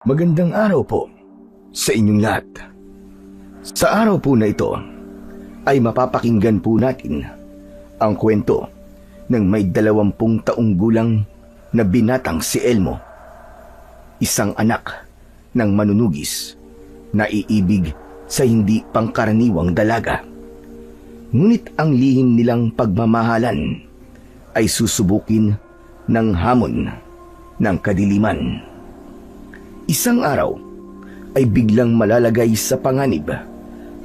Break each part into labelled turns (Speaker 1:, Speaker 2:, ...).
Speaker 1: Magandang araw po sa inyong lahat. Sa araw po na ito ay mapapakinggan po natin ang kwento ng may 20 taong gulang na binatang si Elmo. Isang anak ng manunugis na iibig sa hindi pangkaraniwang dalaga. Ngunit ang lihim nilang pagmamahalan ay susubukin ng hamon ng kadiliman. Isang araw ay biglang malalagay sa panganib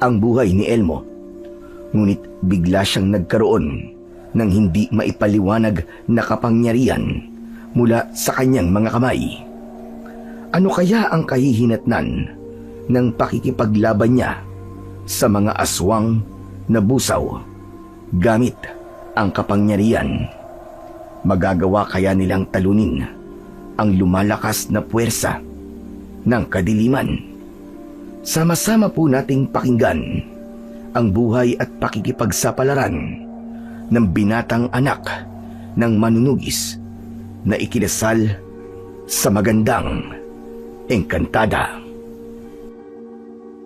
Speaker 1: ang buhay ni Elmo. Ngunit bigla siyang nagkaroon ng hindi maipaliwanag na kapangyarihan mula sa kanyang mga kamay. Ano kaya ang kahihinatnan ng pakikipaglaban niya sa mga aswang na busaw gamit ang kapangyarihan? Magagawa kaya nilang talunin ang lumalakas na puwersa ng kadiliman? Sama-sama po nating pakinggan ang buhay at pakikipagsapalaran ng binatang anak ng manunugis na ikinasal sa magandang engkantada.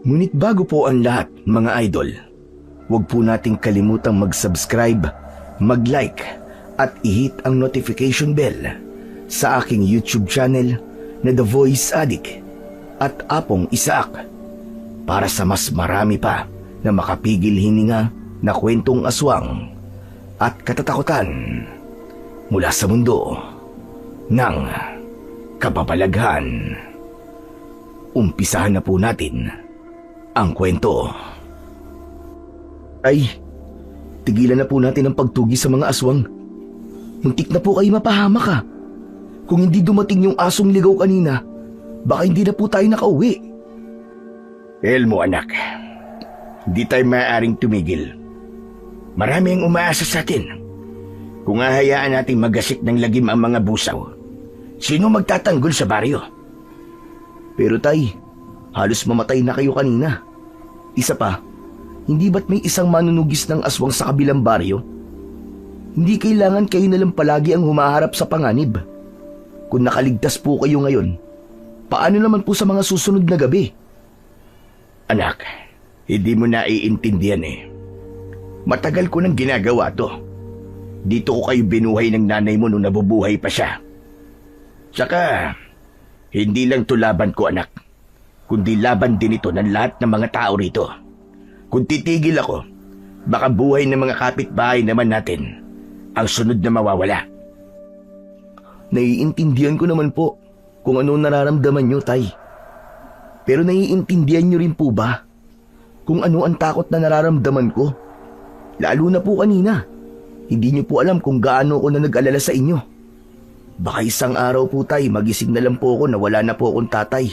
Speaker 1: Ngunit bago po ang lahat, mga idol, huwag po nating kalimutang mag-subscribe, mag-like at i-hit ang notification bell sa aking YouTube channel na The Voice Addict at Apong Isaac para sa mas marami pa na makapigil hininga na kwentong aswang at katatakutan mula sa mundo ng kababalaghan. Umpisahan na po natin ang kwento. Ay, tigilan na po natin ang pagtugi sa mga aswang. Muntik na po kayo mapahamak ha. Kung hindi dumating yung asong ligaw kanina, baka hindi na po tayo nakauwi. Elmo anak, hindi tayo maaaring tumigil. Marami ang umaasa sa atin. Kung hahayaan natin magasik ng lagim ang mga busaw, sino magtatanggol sa baryo? Pero tay, halos mamatay na kayo kanina. Isa pa, hindi ba't may isang manunugis ng aswang sa kabilang baryo? Hindi kailangan kayo na lang palagi ang humaharap sa panganib. Kung nakaligtas po kayo ngayon, paano naman po sa mga susunod na gabi? Anak, hindi mo naiintindihan eh. Matagal ko nang ginagawa to. Dito ko kayo binuhay ng nanay mo nung nabubuhay pa siya. Tsaka, hindi lang to laban ko anak, kundi laban din ito ng lahat ng mga tao rito. Kung titigil ako, baka buhay ng mga kapitbahay naman natin ang sunod na mawawala. Naiintindihan ko naman po kung ano nararamdaman nyo, tay. Pero naiintindihan nyo rin po ba kung ano ang takot na nararamdaman ko? Lalo na po kanina. Hindi nyo po alam kung gaano ako na nag-alala sa inyo. Baka isang araw po tay, magising na lang po ako na wala na po akong tatay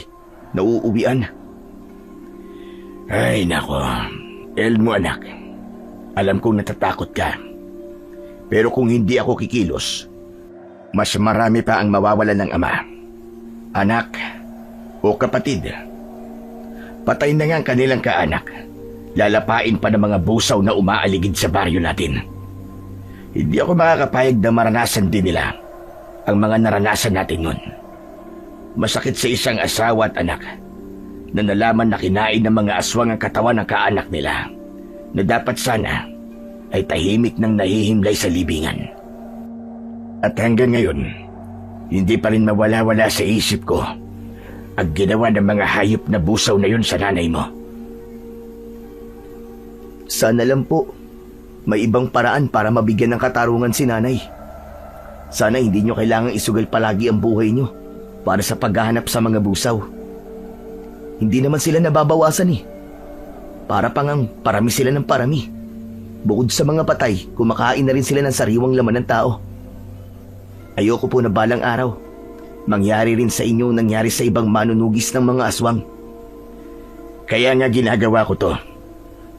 Speaker 1: na uuwian. Ay nako, Elmo anak. Alam kong natatakot ka. Pero kung hindi ako kikilos, mas marami pa ang mawawalan ng ama, anak o kapatid. Patay na nga ang kanilang kaanak. Lalapain pa ng mga busaw na umaaligid sa baryo natin. Hindi ako makakapayag na maranasan din nila ang mga naranasan natin nun. Masakit sa isang asawa at anak na nalaman na kinain ng mga aswang ang katawan ng kaanak nila na dapat sana ay tahimik ng nahihimlay sa libingan. At hanggang ngayon, hindi pa rin mawala-wala sa isip ko ang ginawa ng mga hayop na busaw na yun sa nanay mo. Sana lang po, may ibang paraan para mabigyan ng katarungan si nanay. Sana hindi nyo kailangang isugal palagi ang buhay nyo para sa paghahanap sa mga busaw. Hindi naman sila nababawasan eh. Para pangang parami sila ng parami. Bukod sa mga patay, kumakain na rin sila ng sariwang laman ng tao. Ayoko po na balang araw mangyari rin sa inyo nangyari sa ibang manunugis ng mga aswang. Kaya nga ginagawa ko to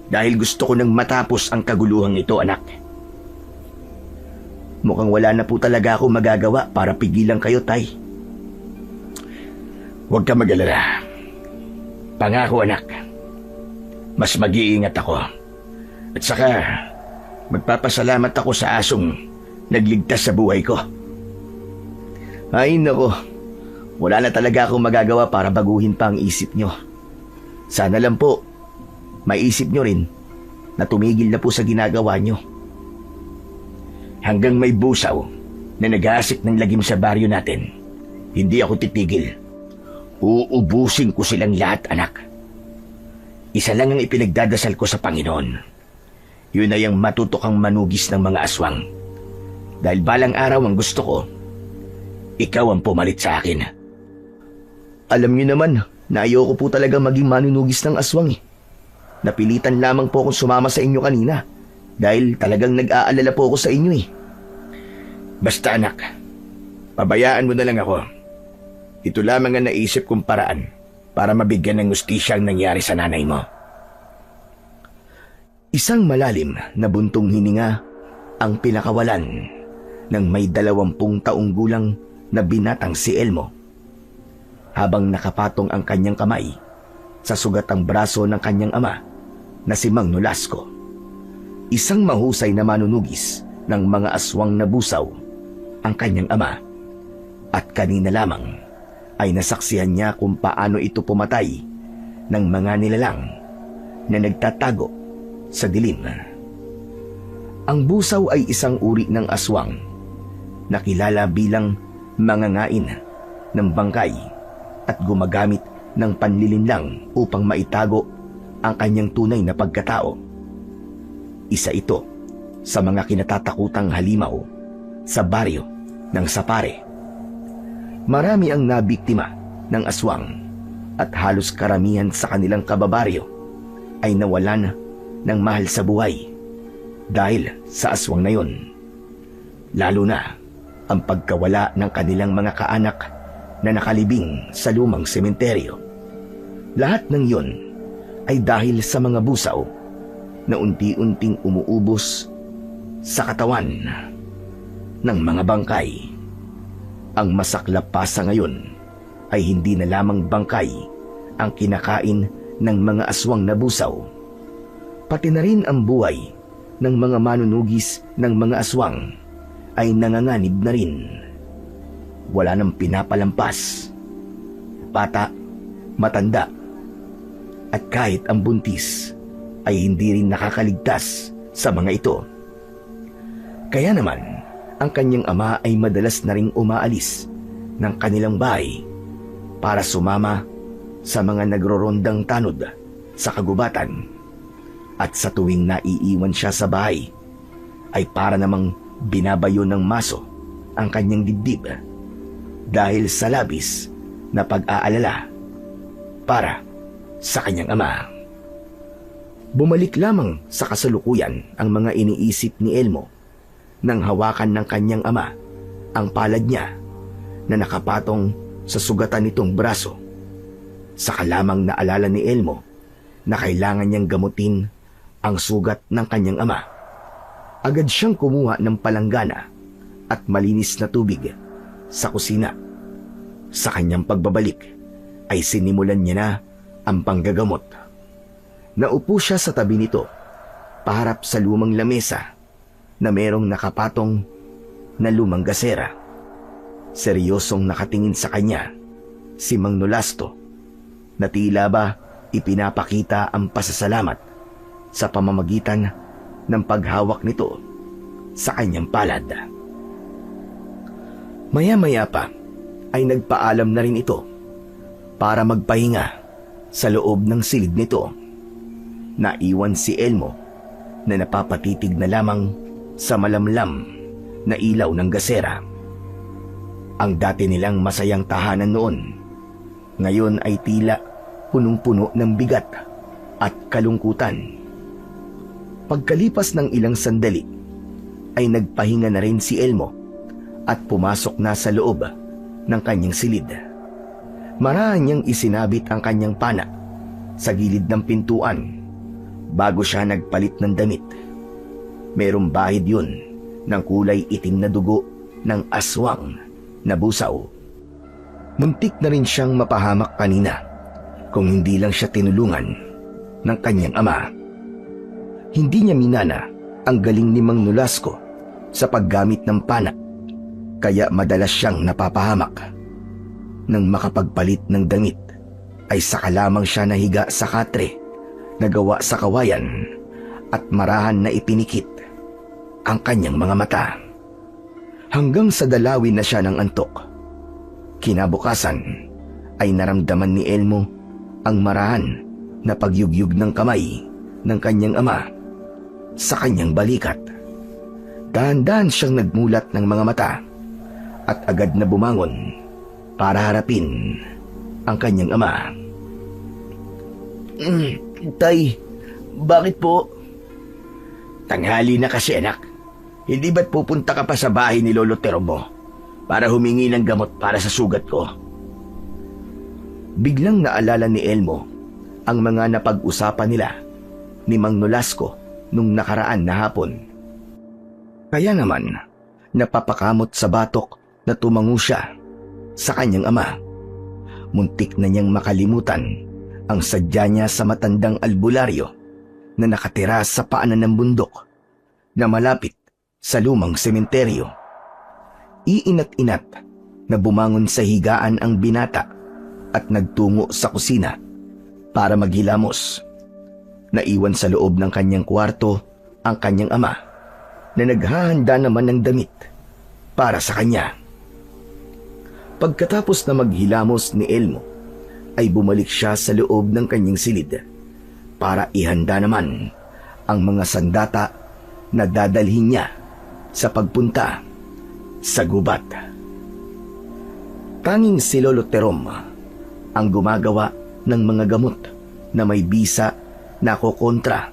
Speaker 1: dahil gusto ko nang matapos ang kaguluhang ito, anak. Mukhang wala na po talaga ako magagawa para pigilan kayo, tay. Huwag ka mag-alala. Pangako, anak. Mas mag-iingat ako. At saka, magpapasalamat ako sa asong nagligtas sa buhay ko. Ay nako, Wala na talaga akong magagawa para baguhin pa ang isip nyo. Sana lang po, maisip nyo rin na tumigil na po sa ginagawa nyo. Hanggang may busaw na nag-aasik ng lagim sa baryo natin, hindi ako titigil. Uubusin ko silang lahat, anak. Isa lang ang ipinagdadasal ko sa Panginoon. Yun ay ang matutokang manugis ng mga aswang. Dahil balang araw ang gusto ko, ikaw ang pumalit sa akin. Alam niyo naman na ayoko po talaga maging manunugis ng aswang eh. Napilitan lamang po akong sumama sa inyo kanina dahil talagang nag-aalala po ako sa inyo eh. Basta anak, pabayaan mo na lang ako. Ito lamang ang naisip kong paraan para mabigyan ng hustisya ang nangyari sa nanay mo. Isang malalim na buntong hininga ang pinakawalan ng may 20 taong gulang na binatang si Elmo. Habang nakapatong ang kanyang kamay sa sugatang braso ng kanyang ama na si Mang Nolasco, isang mahusay na manunugis ng mga aswang na busaw ang kanyang ama, at kanina lamang ay nasaksihan niya kung paano ito pumatay ng mga nilalang na nagtatago sa dilim. Ang busaw ay isang uri ng aswang na kilala bilang mangangain ng bangkay at gumagamit ng panlilinlang upang maitago ang kanyang tunay na pagkatao. Isa ito sa mga kinatatakutang halimaw sa baryo ng Sapare. Marami ang nabiktima ng aswang at halos karamihan sa kanilang kababaryo ay nawalan ng mahal sa buhay dahil sa aswang na yon. Lalo na ang pagkawala ng kanilang mga kaanak na nakalibing sa lumang sementeryo. Lahat ng yon ay dahil sa mga busaw na unti-unting umuubos sa katawan ng mga bangkay. Ang masaklap pa sa ngayon ay hindi na lamang bangkay ang kinakain ng mga aswang na busaw, pati na rin ang buhay ng mga manunugis ng mga aswang ay nanganganib na rin. Wala nang pinapalampas, bata, matanda, at kahit ang buntis ay hindi rin nakakaligtas sa mga ito. Kaya naman, ang kanyang ama ay madalas na ring umaalis ng kanilang bahay para sumama sa mga nagrorondang tanod sa kagubatan, at sa tuwing naiiwan siya sa bahay ay para namang binabayo ng maso ang kanyang dibdib dahil sa labis na pag-aalala para sa kanyang ama. Bumalik lamang sa kasalukuyan ang mga iniisip ni Elmo nang hawakan ng kanyang ama ang palad niya na nakapatong sa sugatan nitong braso. Saka lamang naalala ni Elmo na kailangan niyang gamutin ang sugat ng kanyang ama. Agad siyang kumuha ng palanggana at malinis na tubig sa kusina. Sa kanyang pagbabalik ay sinimulan niya na ang panggagamot. Naupo siya sa tabi nito, paharap sa lumang lamesa na merong nakapatong na lumang gasera. Seryosong nakatingin sa kanya si Mang Nolasco na tila ba ipinapakita ang pasasalamat sa pamamagitan ng paghawak nito sa kanyang palad. Maya-maya pa ay nagpaalam na rin ito para magpahinga sa loob ng silid nito. Naiwan si Elmo na napapatitig na lamang sa malamlam na ilaw ng gasera. Ang dati nilang masayang tahanan noon, ngayon ay tila punong-puno ng bigat at kalungkutan. Pagkalipas ng ilang sandali, ay nagpahinga na rin si Elmo at pumasok na sa loob ng kanyang silid. Maraan niyang isinabit ang kanyang pana sa gilid ng pintuan bago siya nagpalit ng damit. Merong bahid yun ng kulay itim na dugo ng aswang na busaw. Muntik na rin siyang mapahamak kanina kung hindi lang siya tinulungan ng kanyang ama. Hindi niya minana ang galing ni Mang Nolasco sa paggamit ng pana, kaya madalas siyang napapahamak. Nang makapagpalit ng damit, ay saka lamang siya nahiga sa katre na gawa sa kawayan at marahan na ipinikit ang kanyang mga mata. Hanggang sa dalawin na siya ng antok. Kinabukasan ay naramdaman ni Elmo ang marahan na pagyugyug ng kamay ng kanyang ama sa kanyang balikat. Dahan-dahan siyang nagmulat ng mga mata at agad na bumangon para harapin ang kanyang ama. Tay, bakit po? Tanghali na kasi anak. Hindi ba't pupunta ka pa sa bahay ni Lolo Terom mo para humingi ng gamot para sa sugat ko? Biglang naalala ni Elmo ang mga napag-usapan nila ni Mang Nolasco nung nakaraan na hapon. Kaya naman, napapakamot sa batok na tumango siya sa kanyang ama. Muntik na niyang makalimutan ang sadya niya sa matandang albularyo na nakatira sa paanan ng bundok na malapit sa lumang sementeryo. Iinat-inat na bumangon sa higaan ang binata at nagtungo sa kusina para maghilamos. Naiwan sa loob ng kanyang kwarto ang kanyang ama na naghahanda naman ng damit para sa kanya. Pagkatapos na maghilamos ni Elmo, ay bumalik siya sa loob ng kanyang silid para ihanda naman ang mga sandata na dadalhin niya sa pagpunta sa gubat. Tanging si Lolo Terom ang gumagawa ng mga gamot na may bisa na kokontra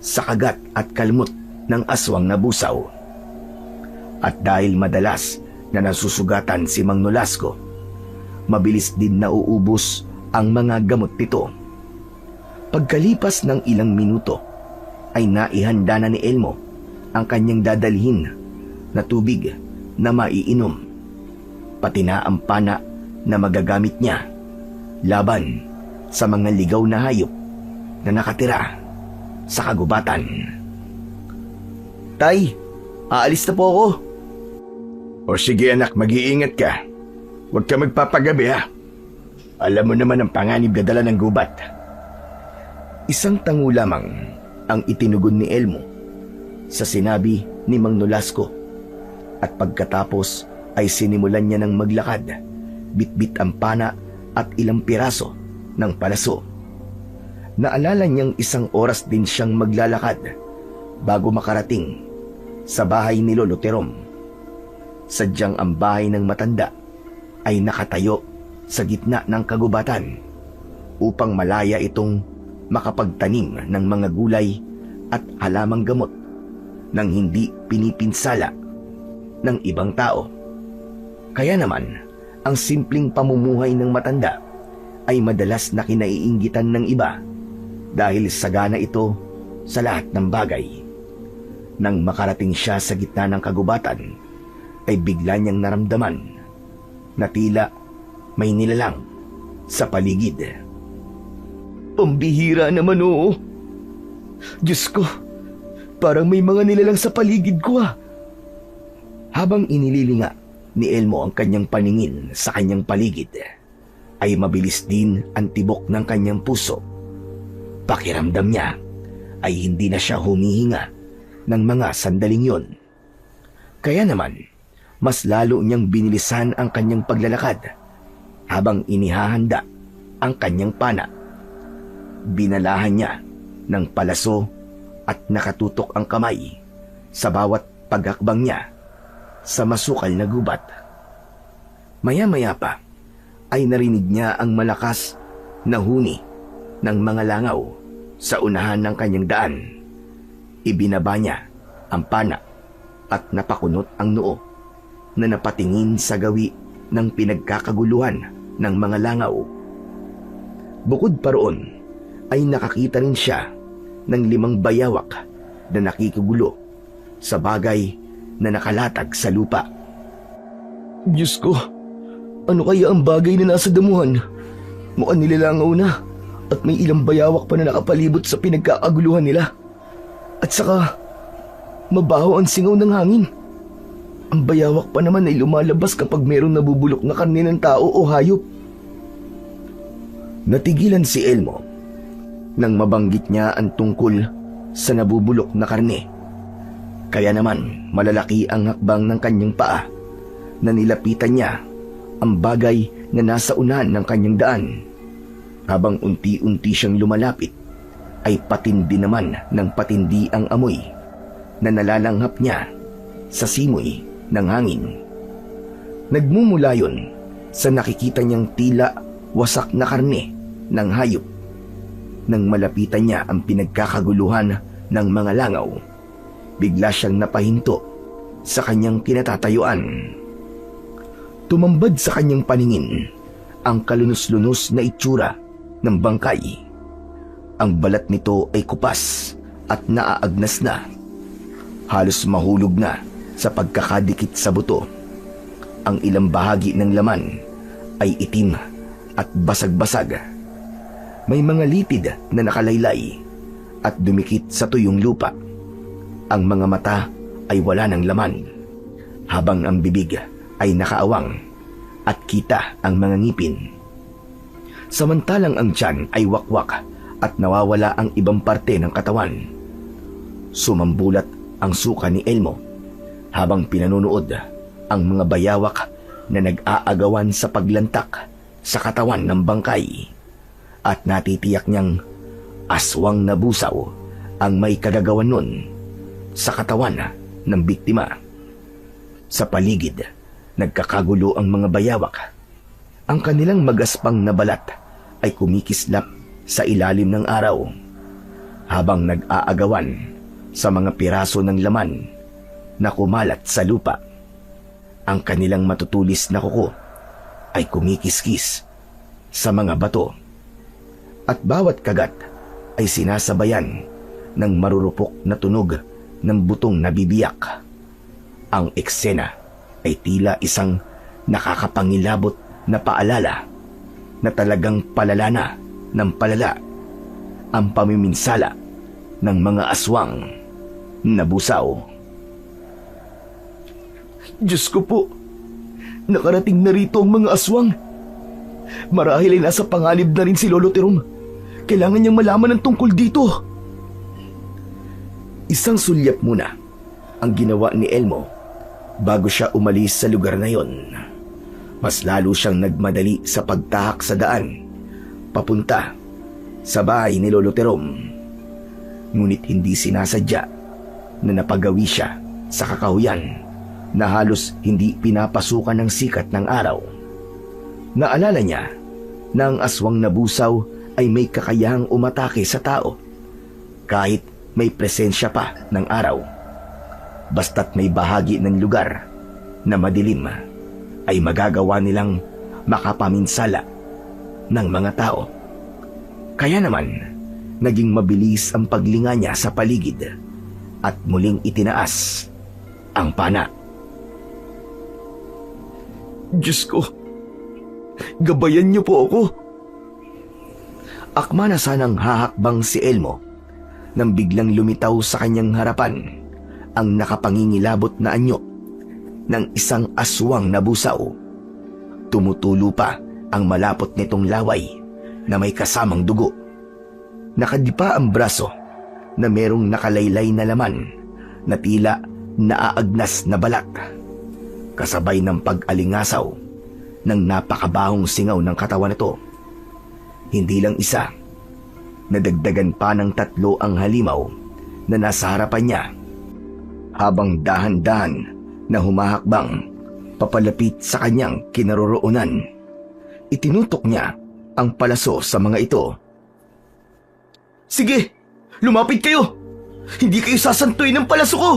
Speaker 1: sa kagat at kalmot ng aswang na busaw. At dahil madalas na nasusugatan si Mang Nolasco, mabilis din nauubos ang mga gamot nito. Pagkalipas ng ilang minuto, ay naihanda na ni Elmo ang kanyang dadalhin na tubig na maiinom, pati na ang pana na magagamit niya laban sa mga ligaw na hayop na nakatira sa kagubatan. Tay, aalis na po ako. O sige anak, mag-iingat ka. Huwag ka magpapagabi ha. Alam mo naman ang panganib na dala ng gubat. Isang tango lamang ang itinugon ni Elmo sa sinabi ni Mang Nolasco, at pagkatapos ay sinimulan niya ng maglakad, bitbit ang pana at ilang piraso ng palaso. Naalala niyang isang oras din siyang maglalakad bago makarating sa bahay ni Lolo Terom. Sadyang ang bahay ng matanda ay nakatayo sa gitna ng kagubatan upang malaya itong makapagtanim ng mga gulay at halamang gamot nang hindi pinipinsala ng ibang tao. Kaya naman, ang simpleng pamumuhay ng matanda ay madalas na kinaiinggitan ng iba dahil sagana ito sa lahat ng bagay. Nang makarating siya sa gitna ng kagubatan, ay bigla niyang naramdaman na tila may nilalang sa paligid. Pambihira naman oo. Diyos ko, parang may mga nilalang sa paligid ko ah. Habang inililinga ni Elmo ang kanyang paningin sa kanyang paligid, ay mabilis din ang tibok ng kanyang puso. Pakiramdam niya ay hindi na siya humihinga ng mga sandaling yon. Kaya naman, mas lalo niyang binilisan ang kanyang paglalakad habang inihahanda ang kanyang pana. Binalahan niya ng palaso at nakatutok ang kamay sa bawat paghakbang niya sa masukal na gubat. Maya-maya pa ay narinig niya ang malakas na huni ng mga langaw sa unahan ng kanyang daan. Ibinaba niya ang pana at napakunot ang noo na napatingin sa gawi ng pinagkakaguluhan ng mga langaw. Bukod pa roon, ay nakakita rin siya ng 5 bayawak na nakikugulo sa bagay na nakalatag sa lupa. Diyos ko, ano kaya ang bagay na nasa damuhan? Mukhang nilalangaw na at may ilang bayawak pa na nakapalibot sa pinagkakaguluhan nila. At saka, mabaho ang singaw ng hangin. Ang bayawak pa naman ay lumalabas kapag mayroong nabubulok na karne ng tao o hayop. Natigilan si Elmo nang mabanggit niya ang tungkol sa nabubulok na karne. Kaya naman malalaki ang hakbang ng kanyang paa na nilapitan niya ang bagay na nasa unahan ng kanyang daan. Habang unti-unti siyang lumalapit, ay patindi naman ng patindi ang amoy na nalalanghap niya sa simoy ng hangin. Nagmumula yun sa nakikita niyang tila wasak na karne ng hayop. Nang malapitan niya ang pinagkakaguluhan ng mga langaw, bigla siyang napahinto sa kanyang kinatatayuan. Tumambad sa kanyang paningin ang kalunos-lunos na itsura ng bangkay. Ang balat nito ay kupas at naaagnas na. Halos mahulog na sa pagkakadikit sa buto. Ang ilang bahagi ng laman ay itim at basag-basag. May mga litid na nakalaylay at dumikit sa tuyong lupa. Ang mga mata ay wala ng laman, habang ang bibig ay nakaawang at kita ang mga ngipin. Samantalang ang tiyan ay wakwak at nawawala ang ibang parte ng katawan. Sumambulat ang suka ni Elmo habang pinanunood ang mga bayawak na nag-aagawan sa paglantak sa katawan ng bangkay, at natitiyak niyang aswang na busaw ang may kagagawan nun sa katawan ng biktima. Sa paligid, nagkakagulo ang mga bayawak. Ang kanilang magaspang na balat ay kumikislap sa ilalim ng araw habang nag-aagawan sa mga piraso ng laman na kumalat sa lupa. Ang kanilang matutulis na kuko ay kumikiskis sa mga bato, at bawat kagat ay sinasabayan ng marurupok na tunog ng butong nabibiyak. Ang eksena ay tila isang nakakapangilabot na paalala na talagang palala na ng palala ang pamiminsala ng mga aswang na busaw. Diyos ko po, nakarating na rito ang mga aswang. Marahil ay nasa panganib na rin si Lolo Terom. Kailangan niyang malaman ang tungkol dito. Isang sulyap muna ang ginawa ni Elmo bago siya umalis sa lugar na yon. Mas lalo siyang nagmadali sa pagtahak sa daan papunta sa bahay ni Lolo Terom. Ngunit hindi sinasadya na napagawi siya sa kakahuyan na halos hindi pinapasukan ng sikat ng araw. Naalala niya na ang aswang na busaw ay may kakayahang umatake sa tao kahit may presensya pa ng araw. Basta't may bahagi ng lugar na madilim, ay magagawa nilang makapaminsala ng mga tao. Kaya naman, naging mabilis ang paglinga niya sa paligid at muling itinaas ang pana. Diyos ko, gabayan niyo po ako. Akma na sanang hahakbang si Elmo nang biglang lumitaw sa kanyang harapan ang nakapangingilabot na anyo ng isang aswang na busaw. Tumutulo pa ang malapot nitong laway na may kasamang dugo. Nakadipa ang braso na merong nakalaylay na laman na tila naaagnas na balat, kasabay ng pag-alingasaw ng napakabahong singaw ng katawan nito. Hindi lang isa, nadagdagan pa ng 3 ang halimaw na nasa harapan niya, habang dahan-dahan na humahakbang papalapit sa kanyang kinaroroonan. Itinutok niya ang palaso sa mga ito. Sige, lumapit kayo! Hindi kayo sasantuin ng palaso ko!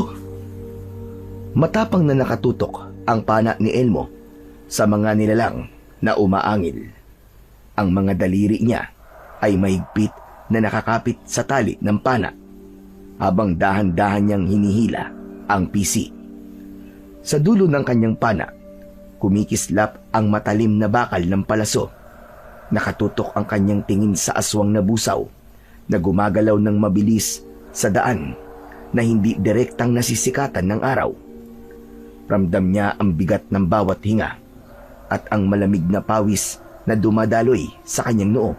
Speaker 1: Matapang na nakatutok ang pana ni Elmo sa mga nilalang na umaangil. Ang mga daliri niya ay mahigpit na nakakapit sa tali ng pana habang dahan-dahan niyang hinihila ang pisi. Sa dulo ng kanyang pana, kumikislap ang matalim na bakal ng palaso. Nakatutok ang kanyang tingin sa aswang na busaw na gumagalaw ng mabilis sa daan na hindi direktang nasisikatan ng araw. Ramdam niya ang bigat ng bawat hinga at ang malamig na pawis na dumadaloy sa kanyang noo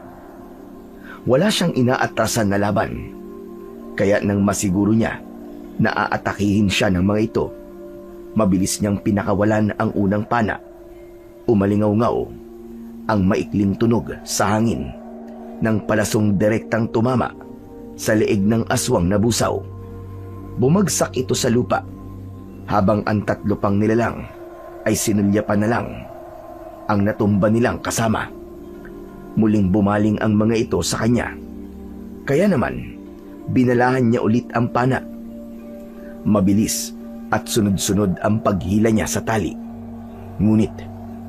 Speaker 1: Wala siyang inaatrasan na laban. Kaya nang masiguro niya na aatakihin siya ng mga ito, mabilis niyang pinakawalan ang unang pana. Umalingaw-ngaw ang maikling tunog sa hangin ng palasong direktang tumama sa leeg ng aswang na busaw. Bumagsak ito sa lupa habang ang tatlo pang nilalang ay sinulyapan na lang ang natumba nilang kasama. Muling bumaling ang mga ito sa kanya. Kaya naman, binalahan niya ulit ang pana. Mabilis at sunod-sunod ang paghila niya sa tali. Ngunit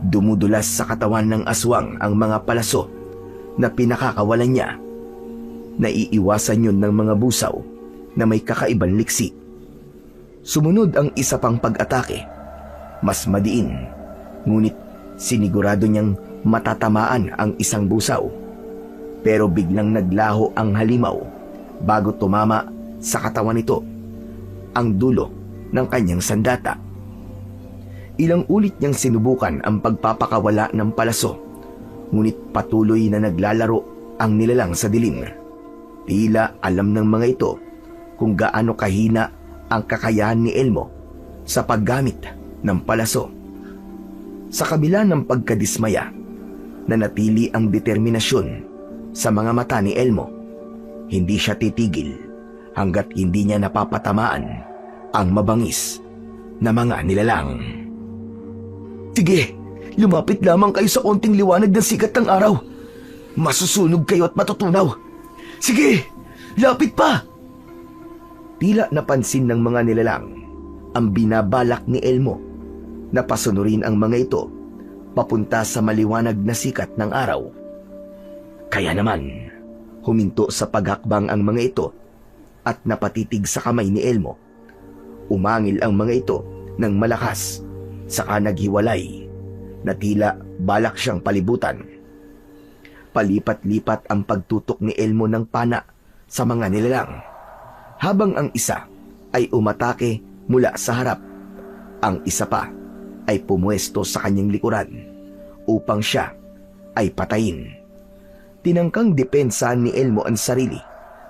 Speaker 1: dumudulas sa katawan ng aswang ang mga palaso na pinakakawalan niya. Naiiwasan yun ng mga busaw na may kakaibang liksi. Sumunod ang isa pang pag-atake. Mas madiin, ngunit sinigurado niyang matatamaan ang isang busaw. Pero biglang naglaho ang halimaw bago tumama sa katawan nito ang dulo ng kanyang sandata. Ilang ulit niyang sinubukan ang pagpapakawala ng palaso, ngunit patuloy na naglalaro ang nilalang sa dilim. Tila alam ng mga ito kung gaano kahina ang kakayahan ni Elmo sa paggamit ng palaso. Sa kabila ng pagkadismaya, nanatili ang determinasyon sa mga mata ni Elmo. Hindi siya titigil hanggat hindi niya napapatamaan ang mabangis na mga nilalang. Sige, lumapit lamang kayo sa konting liwanag ng sikat ng araw. Masusunog kayo at matutunaw. Sige, lapit pa! Tila napansin ng mga nilalang ang binabalak ni Elmo na pasunurin ang mga ito papunta sa maliwanag na sikat ng araw. Kaya naman, huminto sa paghakbang ang mga ito at napatitig sa kamay ni Elmo. Umangil ang mga ito ng malakas, saka naghiwalay na tila balak siyang palibutan. Palipat-lipat ang pagtutok ni Elmo ng pana sa mga nilalang, habang ang isa ay umatake mula sa harap. Ang isa pa ay pumuesto sa kanyang likuran upang siya ay patayin. Tinangkang depensahan ni Elmo ang sarili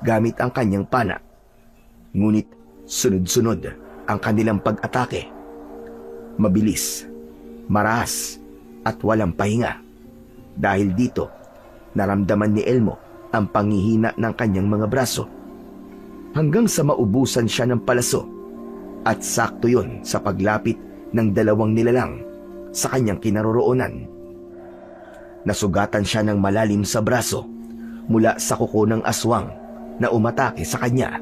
Speaker 1: gamit ang kanyang pana. Ngunit sunod-sunod ang kanilang pag-atake. Mabilis, maras at walang pahinga. Dahil dito, naramdaman ni Elmo ang panghihina ng kanyang mga braso hanggang sa maubusan siya ng palaso, at sakto yon sa paglapit ng dalawang nilalang sa kanyang kinaroroonan. Nasugatan siya ng malalim sa braso mula sa kuko ng aswang na umatake sa kanya.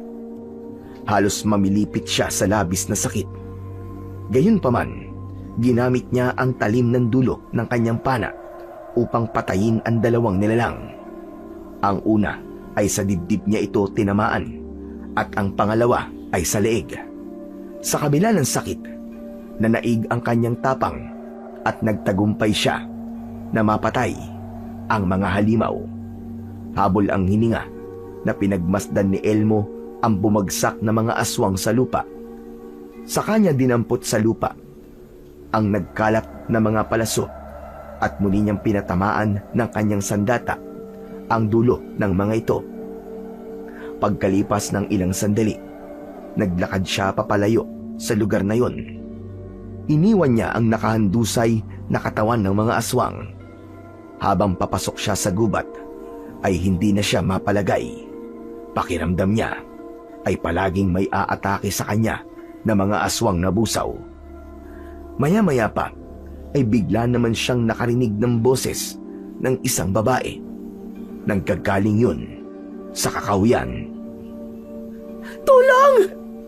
Speaker 1: Halos mamilipit siya sa labis na sakit. Gayunpaman, ginamit niya ang talim ng dulo ng kanyang pana upang patayin ang dalawang nilalang. Ang una ay sa dibdib niya ito tinamaan at ang pangalawa ay sa leeg. Sa kabila ng sakit, nanaig ang kanyang tapang at nagtagumpay siya na mapatay ang mga halimaw. Habol ang hininga na pinagmasdan ni Elmo ang bumagsak na mga aswang sa lupa. Sa kanya dinampot sa lupa ang nagkalat na mga palaso at muli niyang pinatamaan ng kanyang sandata ang dulo ng mga ito. Pagkalipas ng ilang sandali, naglakad siya papalayo sa lugar na yon. Iniwan niya ang nakahandusay na katawan ng mga aswang. Habang papasok siya sa gubat, ay hindi na siya mapalagay. Pakiramdam niya ay palaging may aatake sa kanya na mga aswang na busaw. Maya-maya pa ay bigla naman siyang nakarinig ng boses ng isang babae. Nanggagaling yun sa kakahuyan. Tulong!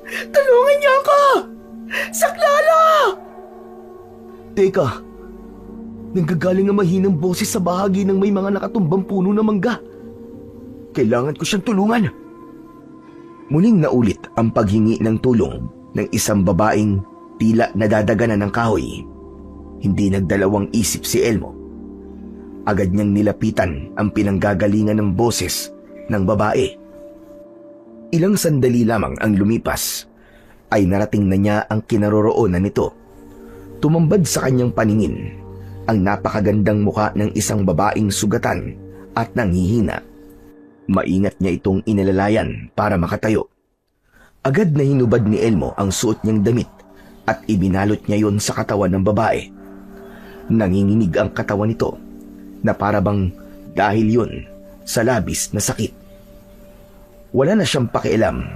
Speaker 1: Tulungan niyo ako! Saklala! Teka, nanggagaling ang mahinang boses sa bahagi ng may mga nakatumbang puno na mangga. Kailangan ko siyang tulungan. Muling naulit ang paghingi ng tulong ng isang babaeng tila nadadaganan ng kahoy. Hindi nagdalawang isip si Elmo. Agad niyang nilapitan ang pinanggagalingan ng boses ng babae. Ilang sandali lamang ang lumipas ay narating na niya ang kinaroroonan nito. Tumambad sa kanyang paningin ang napakagandang mukha ng isang babaeng sugatan at nanghihina. Maingat niya itong inalalayan para makatayo. Agad na hinubad ni Elmo ang suot niyang damit at ibinalot niya yon sa katawan ng babae. Nanginginig ang katawan nito na parabang dahil yun sa labis na sakit. Wala na siyang pakialam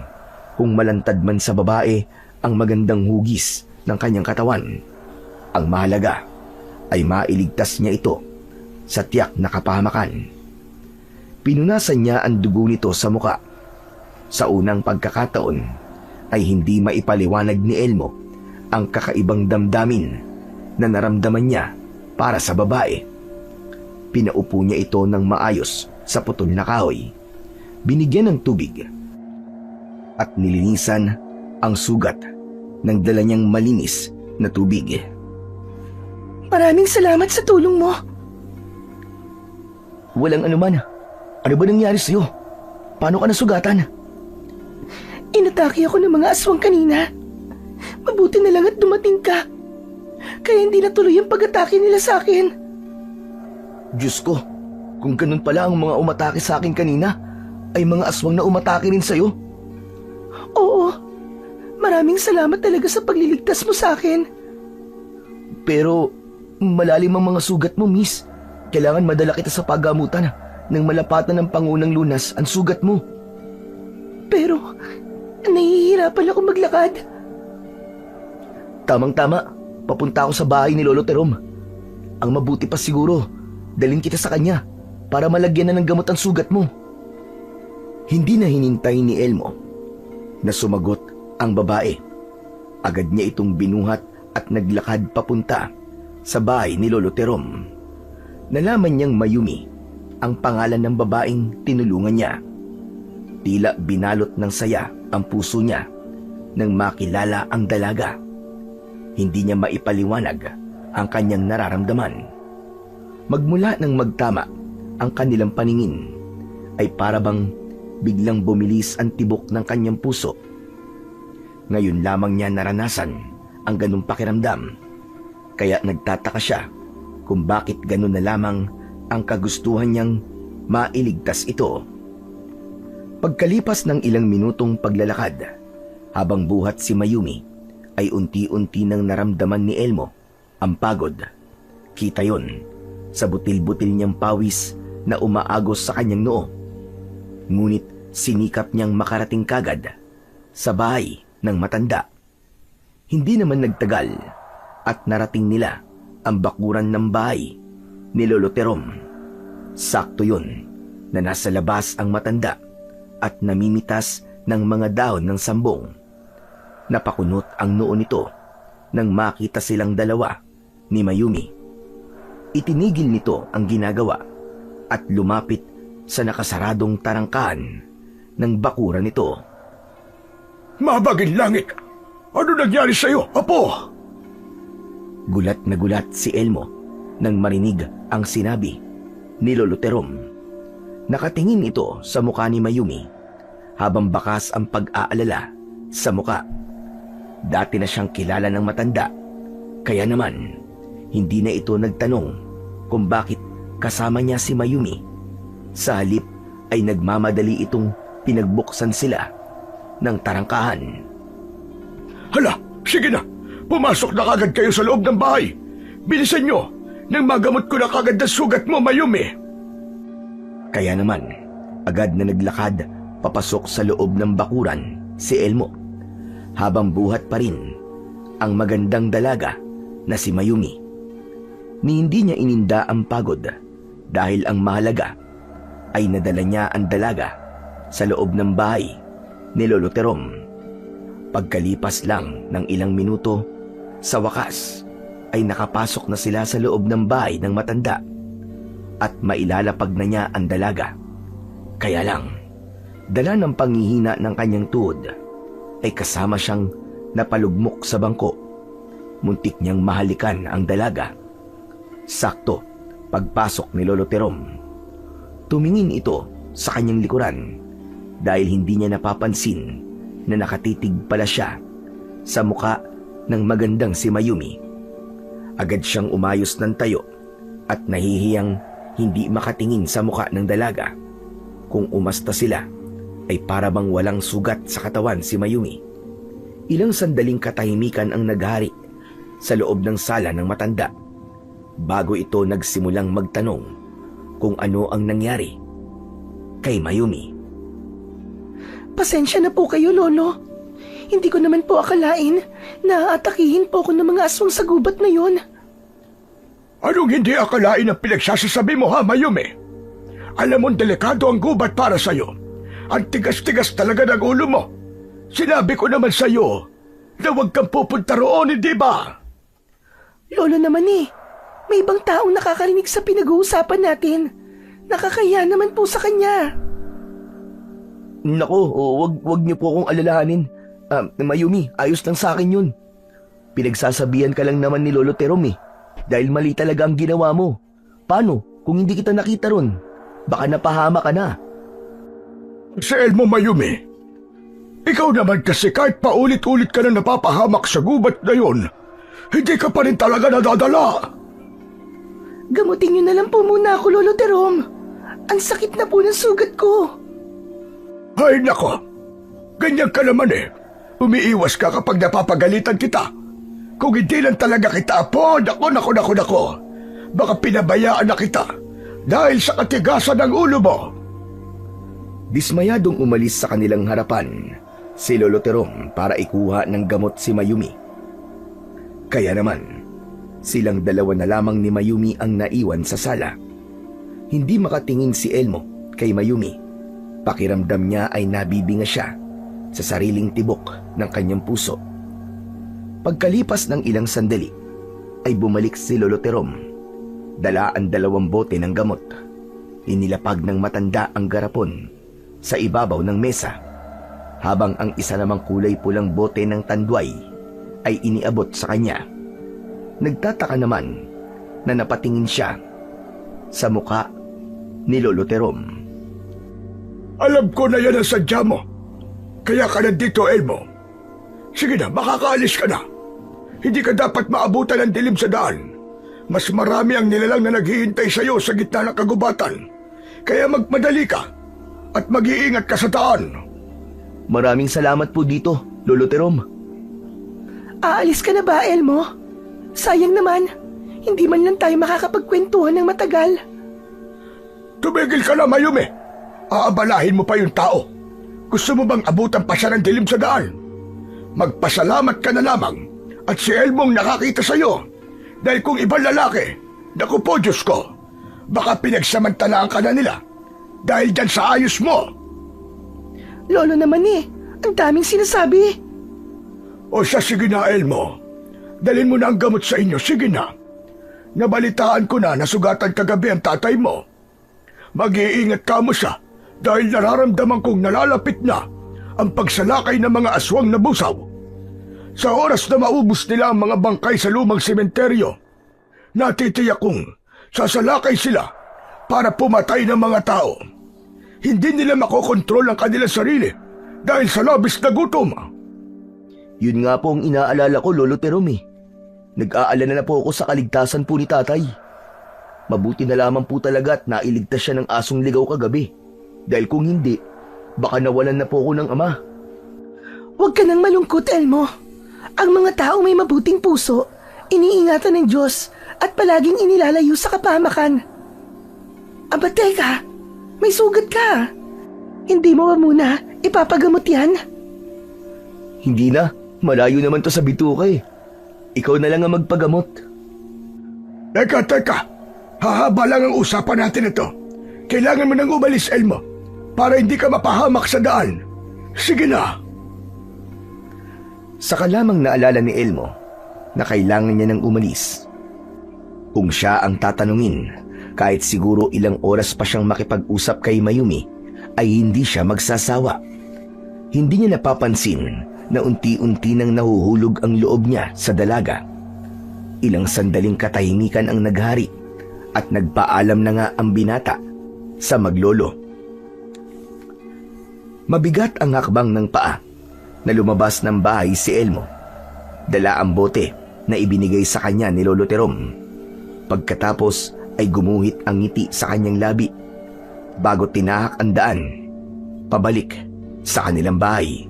Speaker 1: kung malantad man sa babae ang magandang hugis ng kanyang katawan. Ang mahalaga ay mailigtas niya ito sa tiyak na kapahamakan. Pinunasan niya ang dugo nito sa muka. Sa unang pagkakataon ay hindi maipaliwanag ni Elmo ang kakaibang damdamin na naramdaman niya para sa babae. Pinaupo niya ito ng maayos sa putol na kahoy, binigyan ng tubig at nilinisan ang sugat ng dala niyang malinis na tubig.
Speaker 2: Maraming salamat sa tulong mo.
Speaker 1: Walang anuman. Ano ba nangyari sa'yo? Paano ka nasugatan?
Speaker 2: Inatake ako ng mga aswang kanina. Mabuti na lang at dumating ka. Kaya hindi natuloy ang pag-atake nila sa akin.
Speaker 1: Diyos ko, kung ganun pala ang mga umatake sa akin kanina, ay mga aswang na umatake rin sa'yo?
Speaker 2: Oo. Maraming salamat talaga sa pagliligtas mo sa akin.
Speaker 1: Pero malalim ang mga sugat mo, miss. Kailangan madala kita sa paggamutan nang malapatan ng Pangunang Lunas ang sugat mo.
Speaker 2: Pero nahihirapan ako maglakad.
Speaker 1: Tamang-tama, papunta ako sa bahay ni Lolo Terom. Ang mabuti pa siguro, dalhin kita sa kanya para malagyan na ng gamot ang sugat mo. Hindi na hinintay ni Elmo na sumagot ang babae. Agad niya itong binuhat at naglakad papunta sa bahay ni Lolo Terom. Nalaman niyang Mayumi ang pangalan ng babaeng tinulungan niya. Tila binalot ng saya ang puso niya nang makilala ang dalaga. Hindi niya maipaliwanag ang kanyang nararamdaman. Magmula nang magtama ang kanilang paningin, ay parabang biglang bumilis ang tibok ng kanyang puso. Ngayon lamang niya naranasan ang ganung pakiramdam, kaya nagtataka siya kung bakit ganun na lamang ang kagustuhan niyang mailigtas ito. Pagkalipas ng ilang minutong paglalakad, habang buhat si Mayumi, ay unti-unti nang naramdaman ni Elmo ang pagod. Kita yon sa butil-butil niyang pawis na umaagos sa kanyang noo. Ngunit sinikap niyang makarating kagad sa bahay ng matanda. Hindi naman nagtagal at narating nila ang bakuran ng bahay ni Lolo Terom. Sakto yun na nasa labas ang matanda at namimitas ng mga dahon ng sambong. Napakunot ang noo nito nang makita silang dalawa ni Mayumi. Itinigil nito ang ginagawa at lumapit sa nakasaradong tarangkahan ng bakuran nito.
Speaker 3: Mabaging langit! Ano nangyari sa'yo, Apo?
Speaker 1: Gulat na gulat si Elmo nang marinig ang sinabi ni Lolo Terom. Nakatingin ito sa mukha ni Mayumi habang bakas ang pag-aalala sa mukha. Dati na siyang kilala ng matanda, kaya naman hindi na ito nagtanong kung bakit kasama niya si Mayumi. Sa halip ay nagmamadali itong pinagbuksan sila ng tarangkahan.
Speaker 3: Hala, sige na! Pumasok na kagad kayo sa loob ng bahay! Bilisan nyo! Nang magamot ko na kagad ang sugat mo, Mayumi!
Speaker 1: Kaya naman, agad na naglakad papasok sa loob ng bakuran si Elmo. Habang buhat pa rin ang magandang dalaga na si Mayumi. Ni hindi niya ininda ang pagod dahil ang mahalaga ay nadala niya ang dalaga sa loob ng bahay ni Lolo Terom. Pagkalipas lang ng ilang minuto, sa wakas ay nakapasok na sila sa loob ng bahay ng matanda at mailalapag na niya ang dalaga. Kaya lang, dala ng panghihina ng kanyang tuhod, ay kasama siyang napalugmok sa bangko. Muntik niyang mahalikan ang dalaga. Sakto, pagpasok ni Lolo Terom. Tumingin ito sa kanyang likuran dahil hindi niya napapansin na nakatitig pala siya sa muka ng magandang si Mayumi. Agad siyang umayos ng tayo at nahihiyang hindi makatingin sa muka ng dalaga. Kung umasta sila, ay para bang walang sugat sa katawan si Mayumi. Ilang sandaling katahimikan ang naghari sa loob ng sala ng matanda bago ito nagsimulang magtanong kung ano ang nangyari kay Mayumi.
Speaker 2: Pasensya na po kayo, Lolo. Hindi ko naman po akalain na aatakihin po ako ng mga aswang sa gubat na yon.
Speaker 3: Anong hindi akalain ang pinagsasasabi mo, ha, Mayumi? Alam mong delikado ang gubat para sa'yo. Ang tigas-tigas talaga ng ulo mo. Sinabi ko naman sa'yo na huwag kang pupunta roon, hindi ba?
Speaker 2: Lolo naman may ibang taong nakakarinig sa pinag-uusapan natin. Nakakaya naman po sa kanya.
Speaker 1: Nako, wag niyo po akong alalahanin. Mayumi, ayos lang sa akin yun. Pinagsasabihan ka lang naman ni Lolo Terom dahil mali talaga ang ginawa mo. Paano kung hindi kita nakita ron? Baka napahama ka na.
Speaker 3: Si Elmo, Mayumi, ikaw naman kasi kahit paulit-ulit ka na napapahamak sa gubat na yon, hindi ka pa rin talaga nadadala.
Speaker 2: Gamutin niyo na lang po muna ako, Lolo Terom. Ang sakit na po ng sugat ko.
Speaker 3: Ay nako, ganyan ka naman Umiiwas ka kapag napapagalitan kita. Kung hindi lang talaga kita apo, nako. Baka pinabayaan na kita dahil sa katigasan ng ulo mo.
Speaker 1: Dismayadong umalis sa kanilang harapan si Lolo Terom para ikuha ng gamot si Mayumi. Kaya naman, silang dalawa na lamang ni Mayumi ang naiwan sa sala. Hindi makatingin si Elmo kay Mayumi. Pakiramdam niya ay nabibinga siya sa sariling tibok ng kanyang puso. Pagkalipas ng ilang sandali, ay bumalik si Lolo Terom. Dala ang 2 bote ng gamot. Inilapag ng matanda ang garapon sa ibabaw ng mesa, habang ang isa namang kulay pulang bote ng tandway ay iniabot sa kanya. Nagtataka naman na napatingin siya sa muka ni Lolo Terom.
Speaker 3: Alam ko na yan ang sadya mo. Kaya ka nandito, Elmo. Sige na, makakaalis ka na. Hindi ka dapat maabutan ng dilim sa daan. Mas marami ang nilalang na naghihintay sa iyo sa gitna ng kagubatan. Kaya magmadali ka at mag-iingat ka sa daan.
Speaker 1: Maraming salamat po dito, Lolo Terom.
Speaker 2: Aalis ka na ba, Elmo? Sayang naman, hindi man lang tayo makakapagkwentuhan ng matagal.
Speaker 3: Tumigil ka na, Mayumi. Aabalahin mo pa yung tao. Gusto mo bang abutan pa siya ng dilim sa daan? Magpasalamat ka na lamang at si Elmong nakakita sa iyo. Dahil kung ibang lalaki, naku po Diyos ko, baka pinagsamantalaan ka na nila dahil dyan sa ayos mo.
Speaker 2: Lolo naman ang daming sinasabi.
Speaker 3: O siya, sige na, Elmo. Dalhin mo na ang gamot sa inyo, sige na. Nabalitaan ko na nasugatan kagabi ang tatay mo. Mag-iingat ka mo siya dahil nararamdaman kong nalalapit na ang pagsalakay ng mga aswang na busaw. Sa oras na maubos nila ang mga bangkay sa lumang sementeryo, natitiyak kong sasalakay sila para pumatay ng mga tao. Hindi nila makokontrol ang kanilang sarili dahil sa labis na gutom.
Speaker 1: Yun nga po ang inaalala ko, Lolo Terom Nag-aalala na po ako sa kaligtasan po ni tatay. Mabuti na lamang po talaga at nailigtas siya ng asong ligaw kagabi. Dahil kung hindi, baka nawalan na po ako ng ama.
Speaker 2: Huwag ka nang malungkot, Elmo. Ang mga tao may mabuting puso, iniingatan ng Diyos at palaging inilalayo sa kapahamakan. Aba teka, may sugat ka. Hindi mo ba muna ipapagamot yan?
Speaker 1: Hindi na, malayo naman to sa bituka Ikaw na lang ang magpagamot.
Speaker 3: Teka. Hahaba lang ang usapan natin ito. Kailangan mo nang umalis, Elmo, para hindi ka mapahamak sa daan. Sige na.
Speaker 1: Saka lamang naalala ni Elmo na kailangan niya nang umalis. Kung siya ang tatanungin, kahit siguro ilang oras pa siyang makipag-usap kay Mayumi, ay hindi siya magsasawa. Hindi niya napapansin na unti-unti nang nahuhulog ang loob niya sa dalaga. Ilang sandaling katahimikan ang naghari at nagpaalam na nga ang binata sa maglolo. Mabigat ang hakbang ng paa na lumabas ng bahay si Elmo. Dala ang bote na ibinigay sa kanya ni Lolo Terom. Pagkatapos ay gumuhit ang ngiti sa kanyang labi. bago tinahak ang daan pabalik sa kanilang bahay.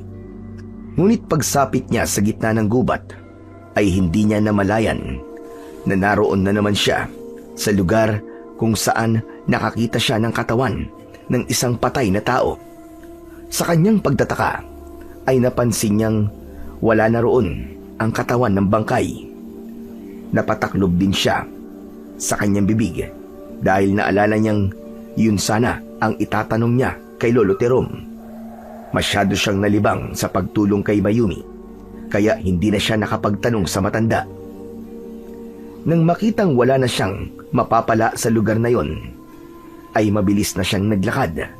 Speaker 1: Ngunit pagsapit niya sa gitna ng gubat ay hindi niya namalayan na naroon na naman siya sa lugar kung saan nakakita siya ng katawan ng isang patay na tao. Sa kanyang pagtataka ay napansin niyang wala na roon ang katawan ng bangkay. Napataklob din siya sa kanyang bibig dahil naalala niyang yun sana ang itatanong niya kay Lolo Terom. Masyado siyang nalibang sa pagtulong kay Mayumi, kaya hindi na siya nakapagtanong sa matanda. Nang makitang wala na siyang mapapala sa lugar na yon, ay mabilis na siyang naglakad.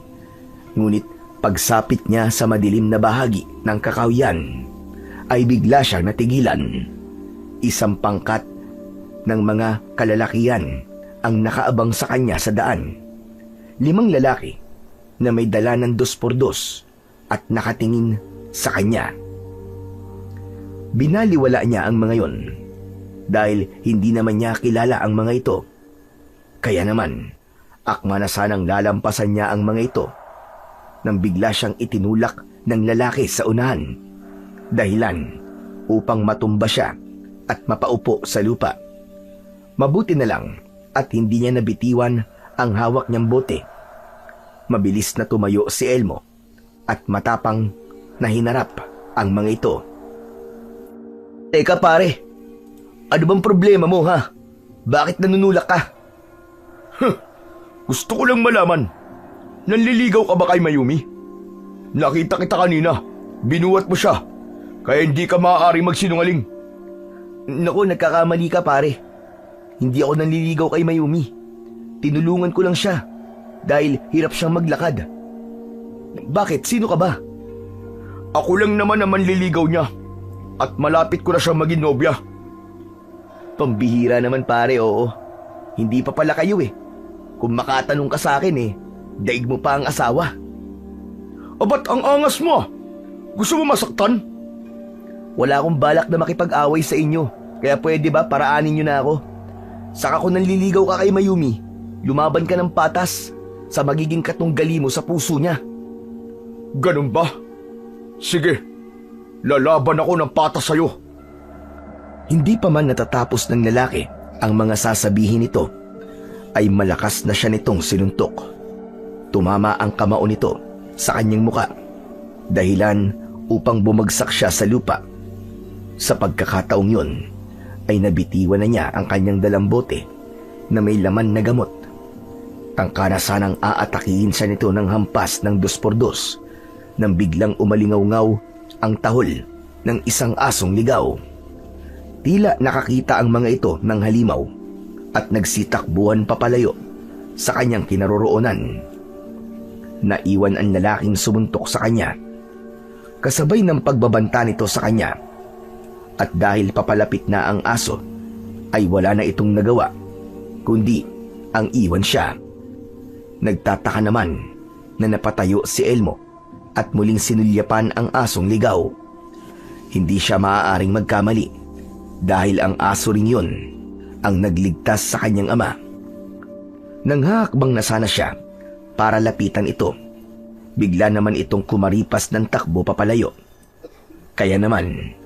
Speaker 1: Ngunit pagsapit niya sa madilim na bahagi ng kakahuyan, ay bigla siyang natigilan. Isang pangkat ng mga kalalakihan ang nakaabang sa kanya sa daan. 5 lalaki na may dala ng 2x2 at nakatingin sa kanya. Binaliwala niya ang mga yon dahil hindi naman niya kilala ang mga ito. Kaya naman, akma na sanang lalampasan niya ang mga ito nang bigla siyang itinulak ng lalaki sa unahan, dahilan upang matumba siya at mapaupo sa lupa. Mabuti na lang at hindi niya nabitiwan ang hawak niyang bote. Mabilis na tumayo si Elmo at matapang na hinarap ang mga ito. Teka pare, ano bang problema mo ha? Bakit nanunulak ka?
Speaker 3: Gusto ko lang malaman, nanliligaw ka ba kay Mayumi? Nakita kita kanina, binuhat mo siya, kaya hindi ka maaaring magsinungaling.
Speaker 1: Naku, nagkakamali ka pare. Hindi ako nanliligaw kay Mayumi. Tinulungan ko lang siya dahil hirap siyang maglakad. Bakit? Sino ka ba?
Speaker 3: Ako lang naman ang manliligaw niya at malapit ko na siyang maging nobya.
Speaker 1: Pambihira naman pare, oo. Hindi pa pala kayo eh. Kung makatanong ka sa akin daig mo pa ang asawa.
Speaker 3: Abat ang angas mo? Gusto mo masaktan?
Speaker 1: Wala akong balak na makipag-away sa inyo. Kaya pwede ba paraanin niyo na ako? Saka kung nanliligaw ka kay Mayumi, lumaban ka ng patas sa magiging katunggali mo sa puso niya.
Speaker 3: Ganun ba? Sige, lalaban ako ng patas sa'yo.
Speaker 1: Hindi pa man natatapos ng lalaki ang mga sasabihin nito, ay malakas na siya nitong sinuntok. Tumama ang kamao nito sa kanyang muka, dahilan upang bumagsak siya sa lupa. Sa pagkakataong yun, ay nabitiwan na niya ang kanyang dalang bote na may laman na gamot. Tangka na sanang aatakihin siya nito ng hampas ng 2x2 nang biglang umalingaw-ngaw ang tahol ng isang asong ligaw. Tila nakakita ang mga ito ng halimaw at nagsitakbuhan papalayo sa kanyang kinaroroonan. Naiwan ang lalaking sumuntok sa kanya, kasabay ng pagbabanta nito sa kanya, at dahil papalapit na ang aso, ay wala na itong nagawa, kundi ang iwan siya. Nagtataka naman na napatayo si Elmo at muling sinulyapan ang asong ligaw. Hindi siya maaaring magkamali dahil ang aso rin yun ang nagligtas sa kanyang ama. Nanghahakbang na sana siya para lapitan ito, bigla naman itong kumaripas ng takbo papalayo. Kaya naman,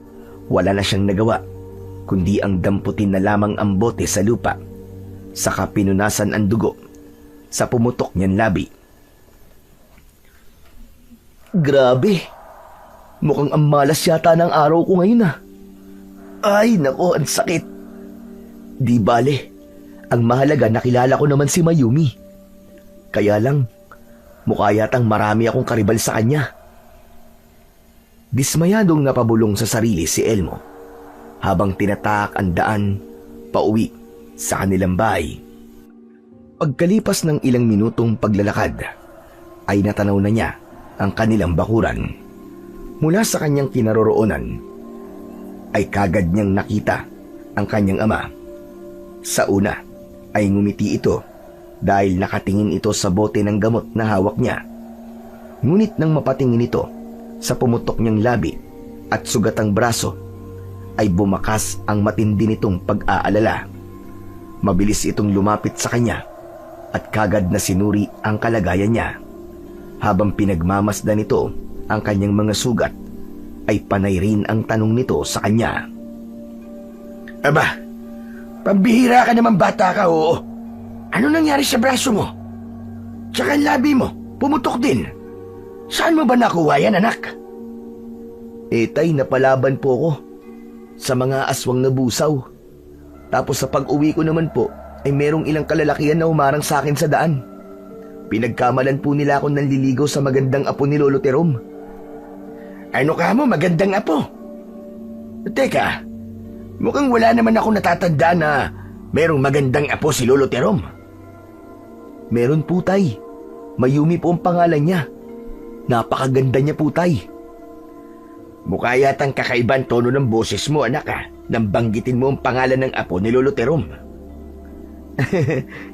Speaker 1: wala na siyang nagawa, kundi ang damputin na lamang ang bote sa lupa, saka pinunasan ang dugo sa pumutok niyang labi. Grabe, mukhang ang malas yata ng araw ko ngayon Ay, nako, ang sakit. Di bale, ang mahalaga nakilala ko naman si Mayumi. Kaya lang, mukha yatang marami akong karibal sa kanya. Dismayadong napabulong sa sarili si Elmo habang tinatak ang daan pauwi sa kanilang bahay. Pagkalipas ng ilang minutong paglalakad, ay natanaw na niya ang kanilang bakuran. Mula sa kanyang kinaroroonan, ay kagad niyang nakita ang kanyang ama. Sa una, ay ngumiti ito dahil nakatingin ito sa bote ng gamot na hawak niya. Ngunit nang mapatingin ito sa pumutok niyang labi at sugatang braso, ay bumakas ang matindi nitong pag-aalala. Mabilis itong lumapit sa kanya at kagad na sinuri ang kalagayan niya. Habang pinagmamasdan nito ang kanyang mga sugat, ay panay rin ang tanong nito sa kanya.
Speaker 3: Aba, pambihira ka naman bata ka, oo. Ano nangyari sa braso mo? Tsaka ang labi mo, pumutok din. Saan mo ba nakuha yan, anak?
Speaker 1: Tay, napalaban po ko sa mga aswang na busaw. Tapos sa pag-uwi ko naman po, ay merong ilang kalalakihan na humarang sa akin sa daan. Pinagkamalan po nila akong nanliligaw sa magandang apo ni Lolo Terom.
Speaker 3: Ano ka mo, magandang apo? Teka, mukhang wala naman ako natatanda na merong magandang apo si Lolo Terom.
Speaker 1: Meron po, Tay. Mayumi po ang pangalan niya. Napakaganda niya po, Tay.
Speaker 3: Mukha yatang kakaibang tono ng boses mo, anak, nang banggitin mo ang pangalan ng apo ni Lolo Terom.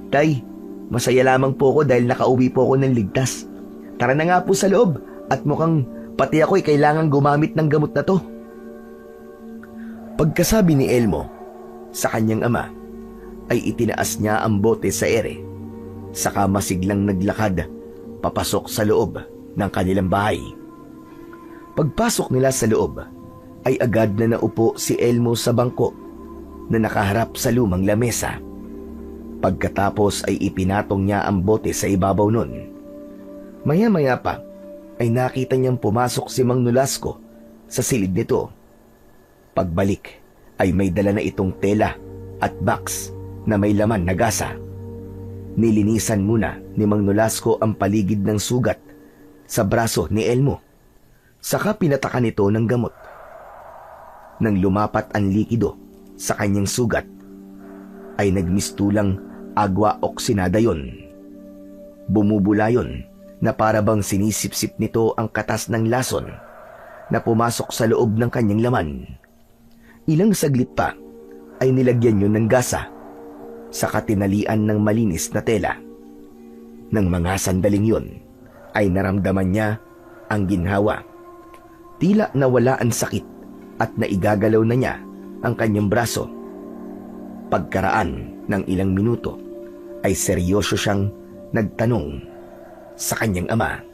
Speaker 1: Tay, masaya lamang po ako dahil nakauwi po ako ng ligtas. Tara na nga po sa loob at mukhang pati ako'y kailangan gumamit ng gamot na to. Pagkasabi ni Elmo sa kanyang ama, ay itinaas niya ang bote sa ere. Saka masiglang naglakad papasok sa loob ng kanilang bahay. Pagpasok nila sa loob, ay agad na naupo si Elmo sa bangko na nakaharap sa lumang lamesa. Pagkatapos ay ipinatong niya ang bote sa ibabaw nun. Maya-maya pa ay nakita niyang pumasok si Mang Nolasco sa silid nito. Pagbalik ay may dala na itong tela at box na may laman na gasa. Nilinisan muna ni Mang Nolasco ang paligid ng sugat sa braso ni Elmo. Saka pinatakan ito ng gamot. Nang lumapat ang likido sa kanyang sugat, ay nagmistulang agwa oksinada yon. Bumubula yon na para bang sinisipsip nito ang katas ng lason na pumasok sa loob ng kanyang laman. Ilang saglit pa ay nilagyan yon ng gasa sa katinalian ng malinis na tela. Nang mga sandaling yon ay naramdaman niya ang ginhawa. Tila nawala ang sakit at naigagalaw na niya ang kanyang braso. Pagkaraan ng ilang minuto ay seryoso siyang nagtanong sa kanyang ama.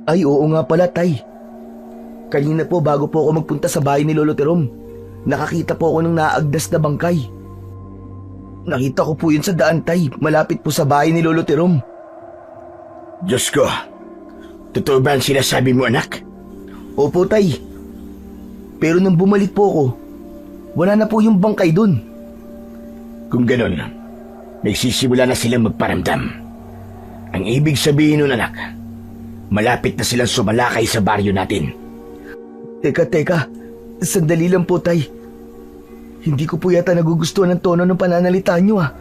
Speaker 1: Ay, oo nga pala, Tay. Kanina po bago po ako magpunta sa bahay ni Lolo Terom, nakakita po ako ng naagdas na bangkay. Nakita ko po yun sa daan, Tay, malapit po sa bahay ni Lolo Terom.
Speaker 3: Diyos ko, totoo ba ang sinasabi mo, anak?
Speaker 1: Opo, Tay. Pero nang bumalik po ako, wala na po yung bangkay dun.
Speaker 3: Kung ganon, nagsisimula na silang magparamdam. Ang ibig sabihin nun, anak, malapit na silang sumalakay sa baryo natin.
Speaker 1: Teka, sandali lang po, Tay. Hindi ko po yata nagugustuhan ng tono ng pananalita nyo, ah.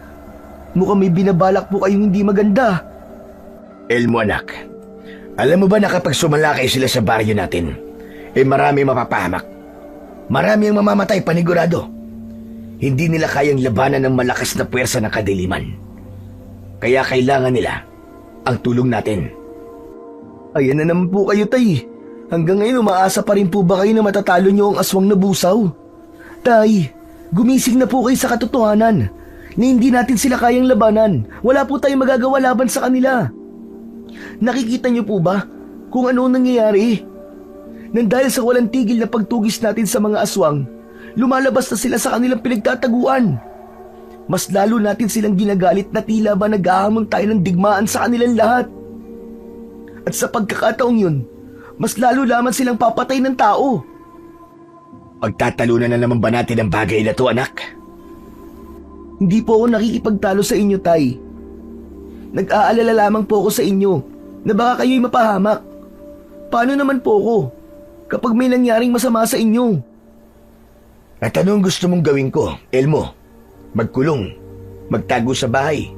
Speaker 1: Mukhang may binabalak po kayong hindi maganda.
Speaker 3: Elmo, anak, alam mo ba na kapag sumalakay sila sa baryo natin, marami mapapahamak. Marami ang mamamatay panigurado. Hindi nila kayang labanan ng malakas na puwersa ng kadiliman. Kaya kailangan nila ang tulong natin.
Speaker 1: Ayan na naman po kayo, Tay. Hanggang ngayon umaasa pa rin po ba kayo na matatalo nyo ang aswang na busaw? Tay, gumising na po kayo sa katotohanan na hindi natin sila kayang labanan. Wala po tayong magagawa laban sa kanila. Nakikita niyo po ba kung ano nangyayari? Nang dahil sa walang tigil na pagtugis natin sa mga aswang, lumalabas na sila sa kanilang pinagtataguan. Mas lalo natin silang ginagalit na tila ba nag-ahamon tayo ng digmaan sa kanilang lahat. At sa pagkakataong yun, mas lalo lamang silang papatay ng tao.
Speaker 3: Pagtatalunan na naman ba natin ang bagay na to, anak?
Speaker 1: Hindi po ako nakikipagtalo sa inyo, Tay. Nag-aalala lamang po ako sa inyo na baka kayo'y mapahamak. Paano naman po ako kapag may nangyaring masama sa inyo?
Speaker 3: At anong gusto mong gawin ko, Elmo? Magkulong, magtago sa bahay,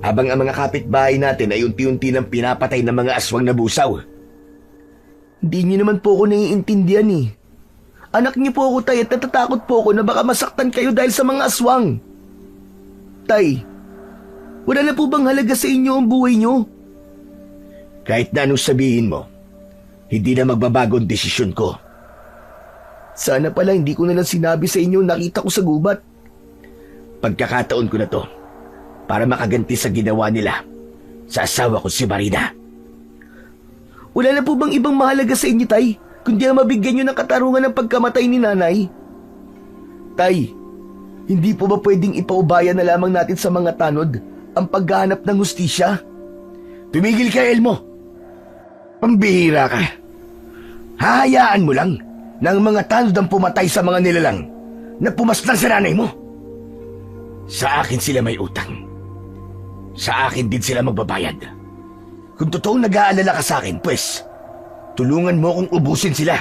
Speaker 3: habang ang mga kapitbahay natin ay unti-unti nang pinapatay ng mga aswang na busaw.
Speaker 1: Hindi niyo naman po ako naiintindihan eh. Anak niyo po ako, Tay, at natatakot po ako na baka masaktan kayo dahil sa mga aswang. Tay, wala na po bang halaga sa inyo ang buhay niyo?
Speaker 3: Kahit na anong sabihin mo, hindi na magbabago ang desisyon ko.
Speaker 1: Sana pala hindi ko na lang sinabi sa inyo nakita ko sa gubat.
Speaker 3: Pagkakataon ko na to
Speaker 1: para makaganti sa ginawa nila sa asawa ko si Marina.
Speaker 2: Wala na po bang ibang mahalaga sa inyo, Tay, kundi ang mabigyan nyo ng katarungan ng pagkamatay ni Nanay? Tay, hindi po ba pwedeng ipaubaya na lamang natin sa mga tanod ang paghahanap ng hustisya?
Speaker 1: Tumigil ka, Elmo. Pambihira ka. Hahayaan mo lang na ang mga tanod ang pumatay sa mga nilalang na pumaslang sa nanay mo. Sa akin sila may utang. Sa akin din sila magbabayad. Kung totoong nag-aalala ka sa akin, pues, tulungan mo akong ubusin sila.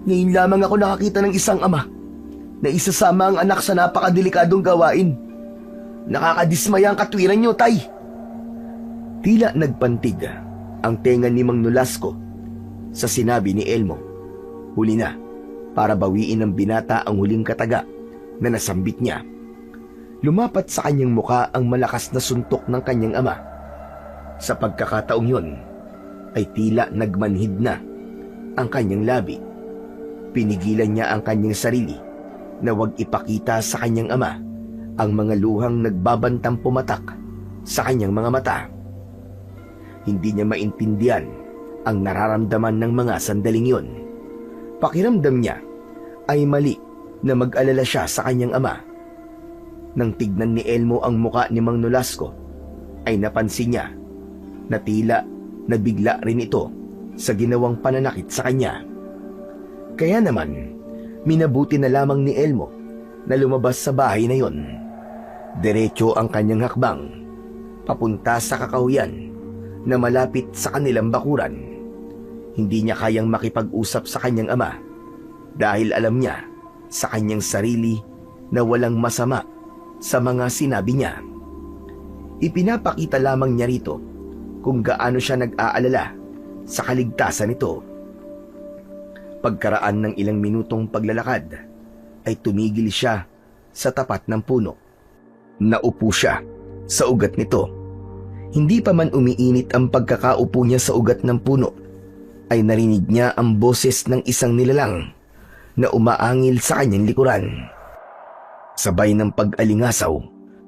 Speaker 2: Ngayon lamang ako nakakita ng isang ama na isasama ang anak sa napakadelikadong gawain. Nakakadismaya ang katwiran nyo, Tay.
Speaker 1: Tila nagpantig ang tenga ni Mang Nolasco sa sinabi ni Elmo. Huli na para bawiin ng binata ang huling kataga na nasambit niya. Lumapat sa kanyang muka ang malakas na suntok ng kanyang ama. Sa pagkakataong yon ay tila nagmanhid na ang kanyang labi. Pinigilan niya ang kanyang sarili na huwag ipakita sa kanyang ama ang mga luhang nagbabantang pumatak sa kanyang mga mata. Hindi niya maintindihan ang nararamdaman ng mga sandaling yon. Pakiramdam niya ay mali na mag-alala siya sa kanyang ama. Nang tignan ni Elmo ang muka ni Mang Nolasco, ay napansin niya na tila nabigla rin ito sa ginawang pananakit sa kanya. Kaya naman, minabuti na lamang ni Elmo na lumabas sa bahay na yon. Diretso ang kanyang hakbang, papunta sa kakahuyan na malapit sa kanilang bakuran. Hindi niya kayang makipag-usap sa kanyang ama dahil alam niya sa kanyang sarili na walang masama sa mga sinabi niya. Ipinapakita lamang niya rito kung gaano siya nag-aalala sa kaligtasan nito. Pagkaraan ng ilang minutong paglalakad, ay tumigil siya sa tapat ng puno. Naupo siya sa ugat nito. Hindi pa man umiinit ang pagkakaupo niya sa ugat ng puno, ay narinig niya ang boses ng isang nilalang na umaangil sa kanyang likuran. Sabay ng pag-alingasaw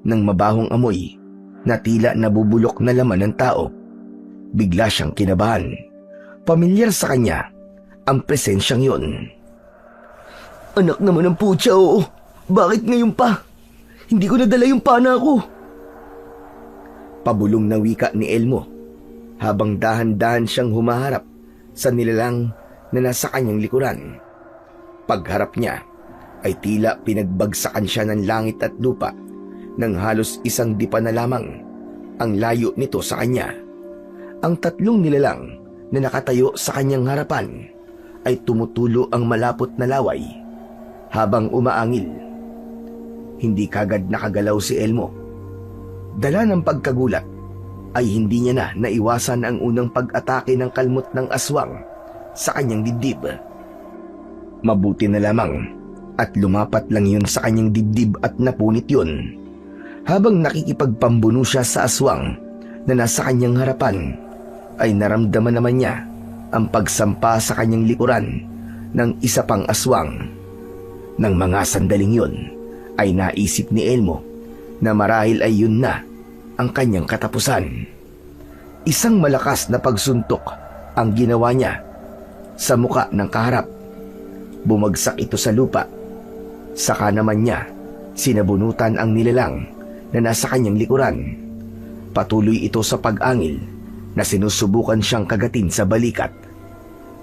Speaker 1: ng mabahong amoy na tila nabubulok na laman ng tao, bigla siyang kinabahan. Pamilyar sa kanya ang presensyang yon.
Speaker 2: Anak naman ng putya, oo. Bakit ngayon pa? Hindi ko nadala yung pana ko.
Speaker 1: Pabulong na wika ni Elmo habang dahan-dahan siyang humaharap sa nilalang na nasa kanyang likuran. Pagharap niya ay tila pinagbagsakan siya ng langit at lupa nang halos isang dipa na lamang ang layo nito sa kanya. Ang tatlong nilalang na nakatayo sa kanyang harapan ay tumutulo ang malapot na laway habang umaangil. Hindi kagad nakagalaw si Elmo. Dala ng pagkagulat ay hindi niya na naiwasan ang unang pag-atake ng kalmot ng aswang sa kanyang dibdib. Mabuti na lamang at lumapat lang yun sa kanyang dibdib at napunit yun. Habang nakikipagpambuno siya sa aswang na nasa kanyang harapan, ay naramdaman naman niya ang pagsampa sa kanyang likuran ng isa pang aswang. Nang mga sandaling yun, ay naisip ni Elmo na marahil ay yun na ang kanyang katapusan. Isang malakas na pagsuntok ang ginawa niya sa muka ng kaharap. Bumagsak ito sa lupa. Saka naman niya sinabunutan ang nilalang na nasa kanyang likuran. Patuloy ito sa pag-angil na sinusubukan siyang kagatin sa balikat.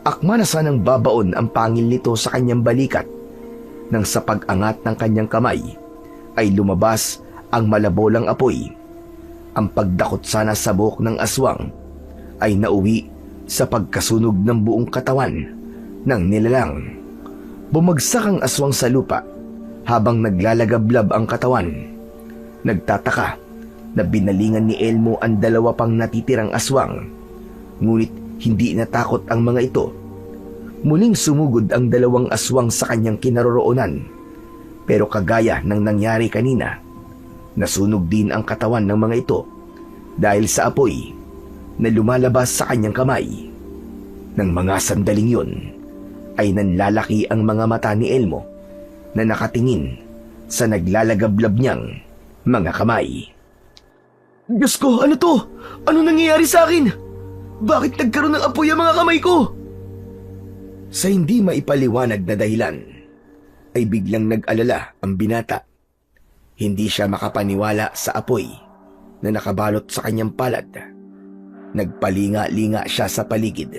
Speaker 1: Akma na sanang babaon ang pangil nito sa kanyang balikat nang sa pag-angat ng kanyang kamay ay lumabas ang malabolang apoy. Ang pagdakot sana sa buhok ng aswang ay nauwi sa pagkasunog ng buong katawan ng nilalang. Bumagsak ang aswang sa lupa habang naglalagablab ang katawan. Nagtataka na binalingan ni Elmo ang dalawa pang natitirang aswang, ngunit hindi natakot ang mga ito. Muling sumugod ang dalawang aswang sa kanyang kinaroroonan, pero kagaya ng nangyari kanina, nasunog din ang katawan ng mga ito dahil sa apoy na lumalabas sa kanyang kamay. Nang mga sandaling yun, ay nanlalaki ang mga mata ni Elmo na nakatingin sa naglalagablab niyang mga kamay.
Speaker 2: Diyos ko, ano to? Ano nangyayari sa akin? Bakit nagkaroon ng apoy ang mga kamay ko?
Speaker 1: Sa hindi maipaliwanag na dahilan, ay biglang nag-alala ang binata. Hindi siya makapaniwala sa apoy na nakabalot sa kanyang palad. Nagpalinga-linga siya sa paligid.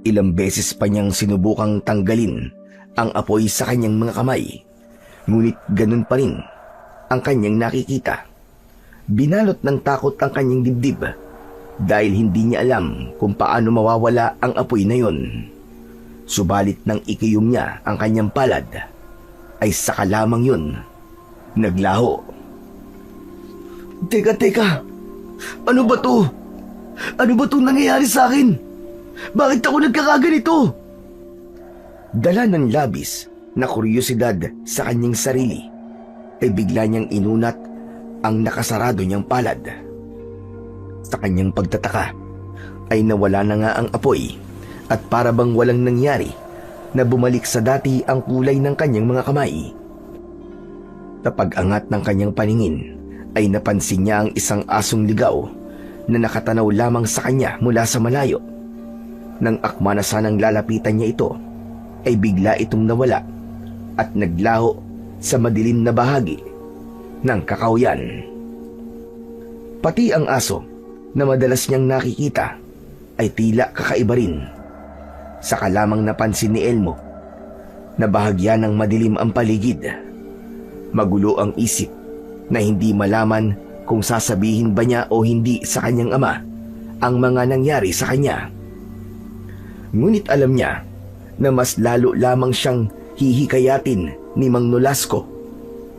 Speaker 1: Ilang beses pa niyang sinubukang tanggalin ang apoy sa kanyang mga kamay. Ngunit ganun pa rin ang kanyang nakikita. Binalot ng takot ang kanyang dibdib dahil hindi niya alam kung paano mawawala ang apoy na yon. Subalit nang ikiyom niya ang kanyang palad, ay saka lamang yun naglaho.
Speaker 2: Teka. Ano ba to? Ano ba itong nangyayari sa akin? Bakit ako nagkakaganito?
Speaker 1: Dala ng labis na kuryosidad sa kanyang sarili, ay bigla niyang inunat ang nakasarado niyang palad. Sa kanyang pagtataka, ay nawala na nga ang apoy at para bang walang nangyari na bumalik sa dati ang kulay ng kanyang mga kamay. Sa pag-angat ng kanyang paningin, ay napansin niya ang isang asong ligaw na nakatanaw lamang sa kanya mula sa malayo. Nang akma na sanang lalapitan niya ito, ay bigla itong nawala at naglaho sa madilim na bahagi ng kakawyan. Pati ang aso na madalas niyang nakikita ay tila kakaiba rin. Saka lamang napansin ni Elmo na bahagya ng madilim ang paligid. Magulo ang isip na hindi malaman kung sasabihin ba niya o hindi sa kanyang ama ang mga nangyari sa kanya. Ngunit alam niya na mas lalo lamang siyang hihikayatin ni Mang Nolasco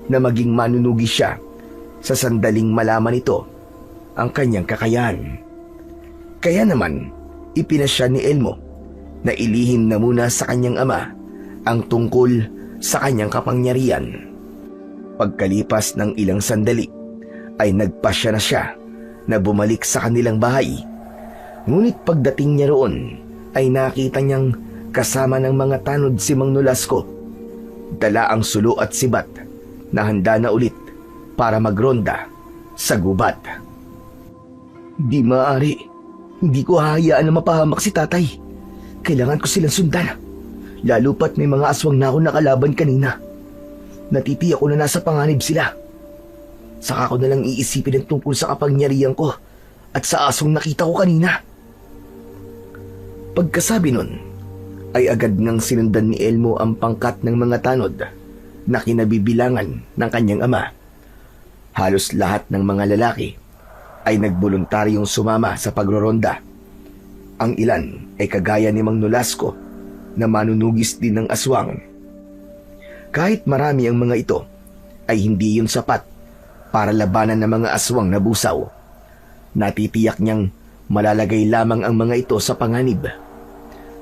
Speaker 1: na maging manunugi siya sa sandaling malaman ito ang kanyang kakayahan. Kaya naman, ipinasya ni Elmo na ilihim na muna sa kanyang ama ang tungkol sa kanyang kapangyarihan. Pagkalipas ng ilang sandali, ay nagpasya na siya na bumalik sa kanilang bahay. Ngunit pagdating niya roon, ay nakita niyang kasama ng mga tanod si Mang Nolasco. Dala ang sulo at sibat na handa na ulit para magronda sa gubat.
Speaker 2: Di maaari. Hindi ko hahayaan na mapahamak si tatay. Kailangan ko silang sundan. Lalo pat may mga aswang na ako nakalaban kanina. Natitiyak ko na nasa panganib sila. Saka ko na lang iisipin ang tungkol sa kapangyarihan ko at sa asong nakita ko kanina.
Speaker 1: Pagkasabi nun, ay agad ngang sinundan ni Elmo ang pangkat ng mga tanod na kinabibilangan ng kanyang ama. Halos lahat ng mga lalaki ay nagboluntaryong sumama sa pagroronda. Ang ilan ay kagaya ni Mang Nolasco na manunugis din ng aswang. Kahit marami ang mga ito, ay hindi yun sapat para labanan ng mga aswang na busaw. Natitiyak niyang malalagay lamang ang mga ito sa panganib.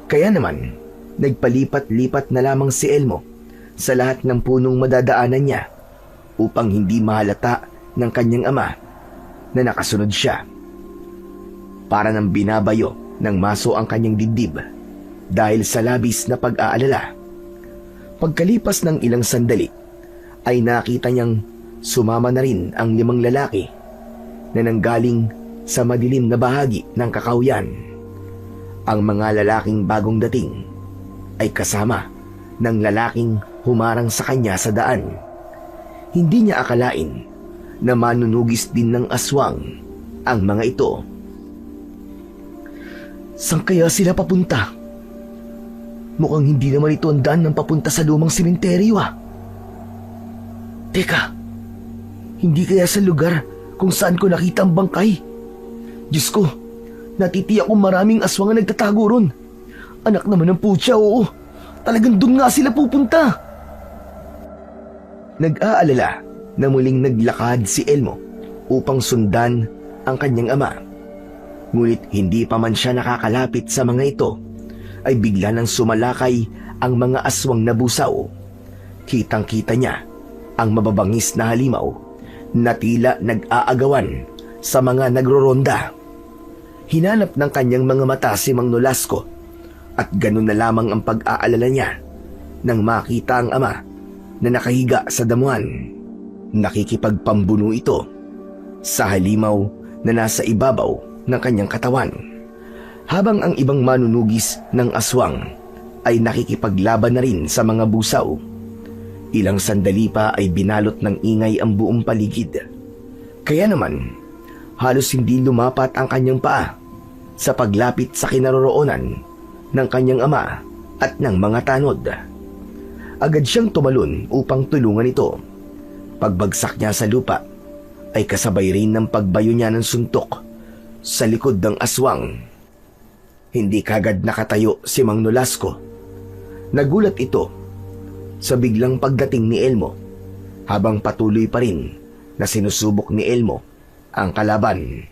Speaker 1: Kaya naman, nagpalipat-lipat na lamang si Elmo sa lahat ng punong madadaanan niya upang hindi mahalata ng kanyang ama na nakasunod siya. Para nang binabayo ng maso ang kanyang dibdib dahil sa labis na pag-aalala. Pagkalipas ng ilang sandali, ay nakita niyang sumama na rin ang 5 lalaki na nanggaling sa madilim na bahagi ng kakawyan. Ang mga lalaking bagong dating ay kasama ng lalaking humarang sa kanya sa daan. Hindi niya akalain na manunugis din ng aswang ang mga ito.
Speaker 2: Saan kaya sila papunta? Mukhang hindi naman ito ang daan ng papunta sa lumang sementeryo ah. Teka, hindi kaya sa lugar kung saan ko nakita ang bangkay? Diyos ko, natitiyak kong maraming aswang ang nagtatago ron. Anak naman ng putya, oo. Talagang doon nga sila pupunta.
Speaker 1: Nag-aalala na muling naglakad si Elmo upang sundan ang kanyang ama. Ngunit hindi pa man siya nakakalapit sa mga ito, ay bigla nang sumalakay ang mga aswang na busaw. Kitang-kita niya ang mababangis na halimaw na tila nag-aagawan sa mga nagroronda. Hinanap ng kanyang mga mata si Mang Nolasco at ganun na lamang ang pag-aalala niya nang makita ang ama na nakahiga sa damuhan. Nakikipagpambuno ito sa halimaw na nasa ibabaw ng kanyang katawan, habang ang ibang manunugis ng aswang ay nakikipaglaban na rin sa mga busaw. Ilang sandali pa ay binalot ng ingay ang buong paligid. Kaya naman, halos hindi lumapat ang kanyang paa sa paglapit sa kinaroroonan ng kanyang ama at ng mga tanod. Agad siyang tumalon upang tulungan ito. Pagbagsak niya sa lupa ay kasabay rin ng pagbayo niya ng suntok sa likod ng aswang. Hindi kagad nakatayo si Mang Nolasco. Nagulat ito sa biglang pagdating ni Elmo, habang patuloy pa rin na sinusubok ni Elmo ang kalaban.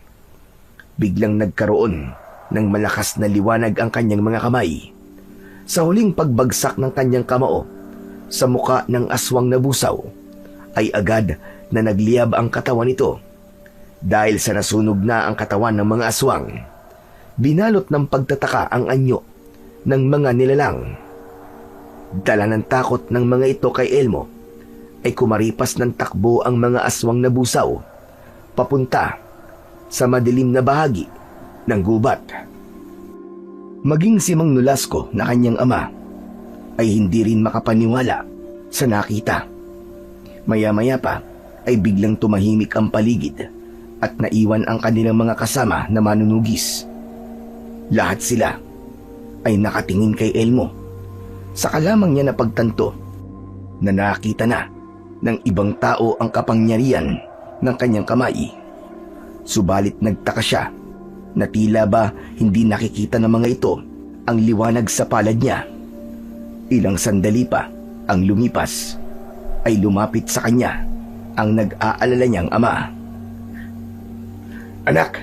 Speaker 1: Biglang nagkaroon ng malakas na liwanag ang kanyang mga kamay. Sa huling pagbagsak ng kanyang kamao sa muka ng aswang na busaw, ay agad na nagliyab ang katawan nito. Dahil sa nasunog na ang katawan ng mga aswang, binalot ng pagtataka ang anyo ng mga nilalang. Dala ng takot ng mga ito kay Elmo, ay kumaripas ng takbo ang mga aswang na busaw papunta sa madilim na bahagi ng gubat. Maging si Mang Nolasco na kanyang ama ay hindi rin makapaniwala sa nakita. Maya-maya pa ay biglang tumahimik ang paligid at naiwan ang kanilang mga kasama na manunugis. Lahat sila ay nakatingin kay Elmo. Saka lamang niya napagtanto na nakita na ng ibang tao ang kapangyarihan ng kanyang kamay. Subalit nagtaka siya na tila ba hindi nakikita ng mga ito ang liwanag sa palad niya. Ilang sandali pa ang lumipas ay lumapit sa kanya ang nag-aalala niyang ama.
Speaker 3: Anak,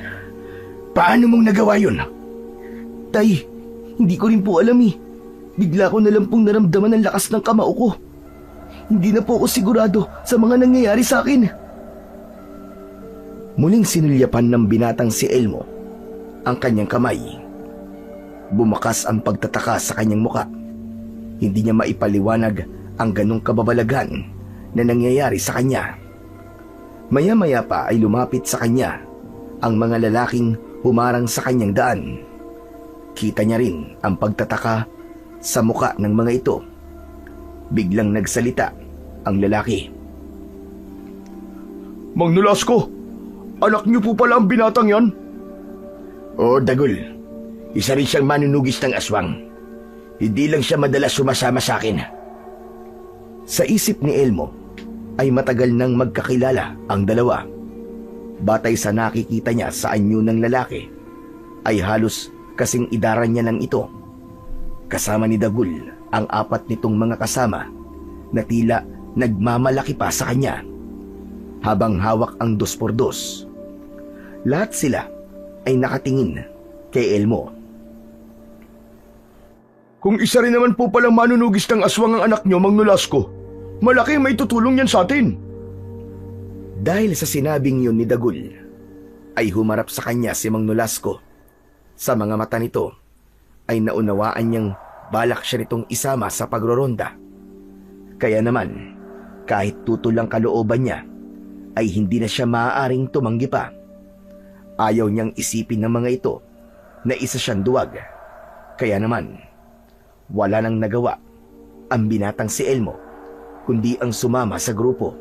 Speaker 3: paano mong nagawa yun?
Speaker 2: Tay, hindi ko rin po alam eh. Bigla ko na lang pong naramdaman ang lakas ng kamao ko. Hindi na po ako sigurado sa mga nangyayari sa akin.
Speaker 1: Muling sinulyapan ng binatang si Elmo ang kanyang kamay. Bumakas ang pagtataka sa kanyang muka. Hindi niya maipaliwanag ang ganong kababalaghan na nangyayari sa kanya. Maya-maya pa ay lumapit sa kanya ang mga lalaking humarang sa kanyang daan. Kita niya rin ang pagtataka sa muka ng mga ito. Biglang nagsalita ang lalaki.
Speaker 3: Mang Nolasco, anak niyo po pala ang binatang yan?
Speaker 1: Oo, Dagul. Isa rin siyang manunugis ng aswang. Hindi lang siya madalas sumasama sa akin. Sa isip ni Elmo ay matagal nang magkakilala ang dalawa. Batay sa nakikita niya sa anyo ng lalaki, ay halos kasing idaran niya ng ito. Kasama ni Dagul ang apat nitong mga kasama na tila nagmamalaki pa sa kanya, habang hawak ang 2x2. Lahat sila ay nakatingin kay Elmo.
Speaker 3: Kung isa rin naman po palang manunugis ng aswang ang anak niyo, Mang Nolasco, malaki may tutulong yan sa atin.
Speaker 1: Dahil sa sinabing yun ni Dagul, ay humarap sa kanya si Mang Nolasco. Sa mga mata nito ay naunawaan niyang balak siya nitong isama sa pagroronda. Kaya naman, kahit tutulang kalooban niya, ay hindi na siya maaaring tumanggi pa. Ayaw niyang isipin ng mga ito na isa siyang duwag. Kaya naman, wala nang nagawa ang binatang si Elmo, kundi ang sumama sa grupo.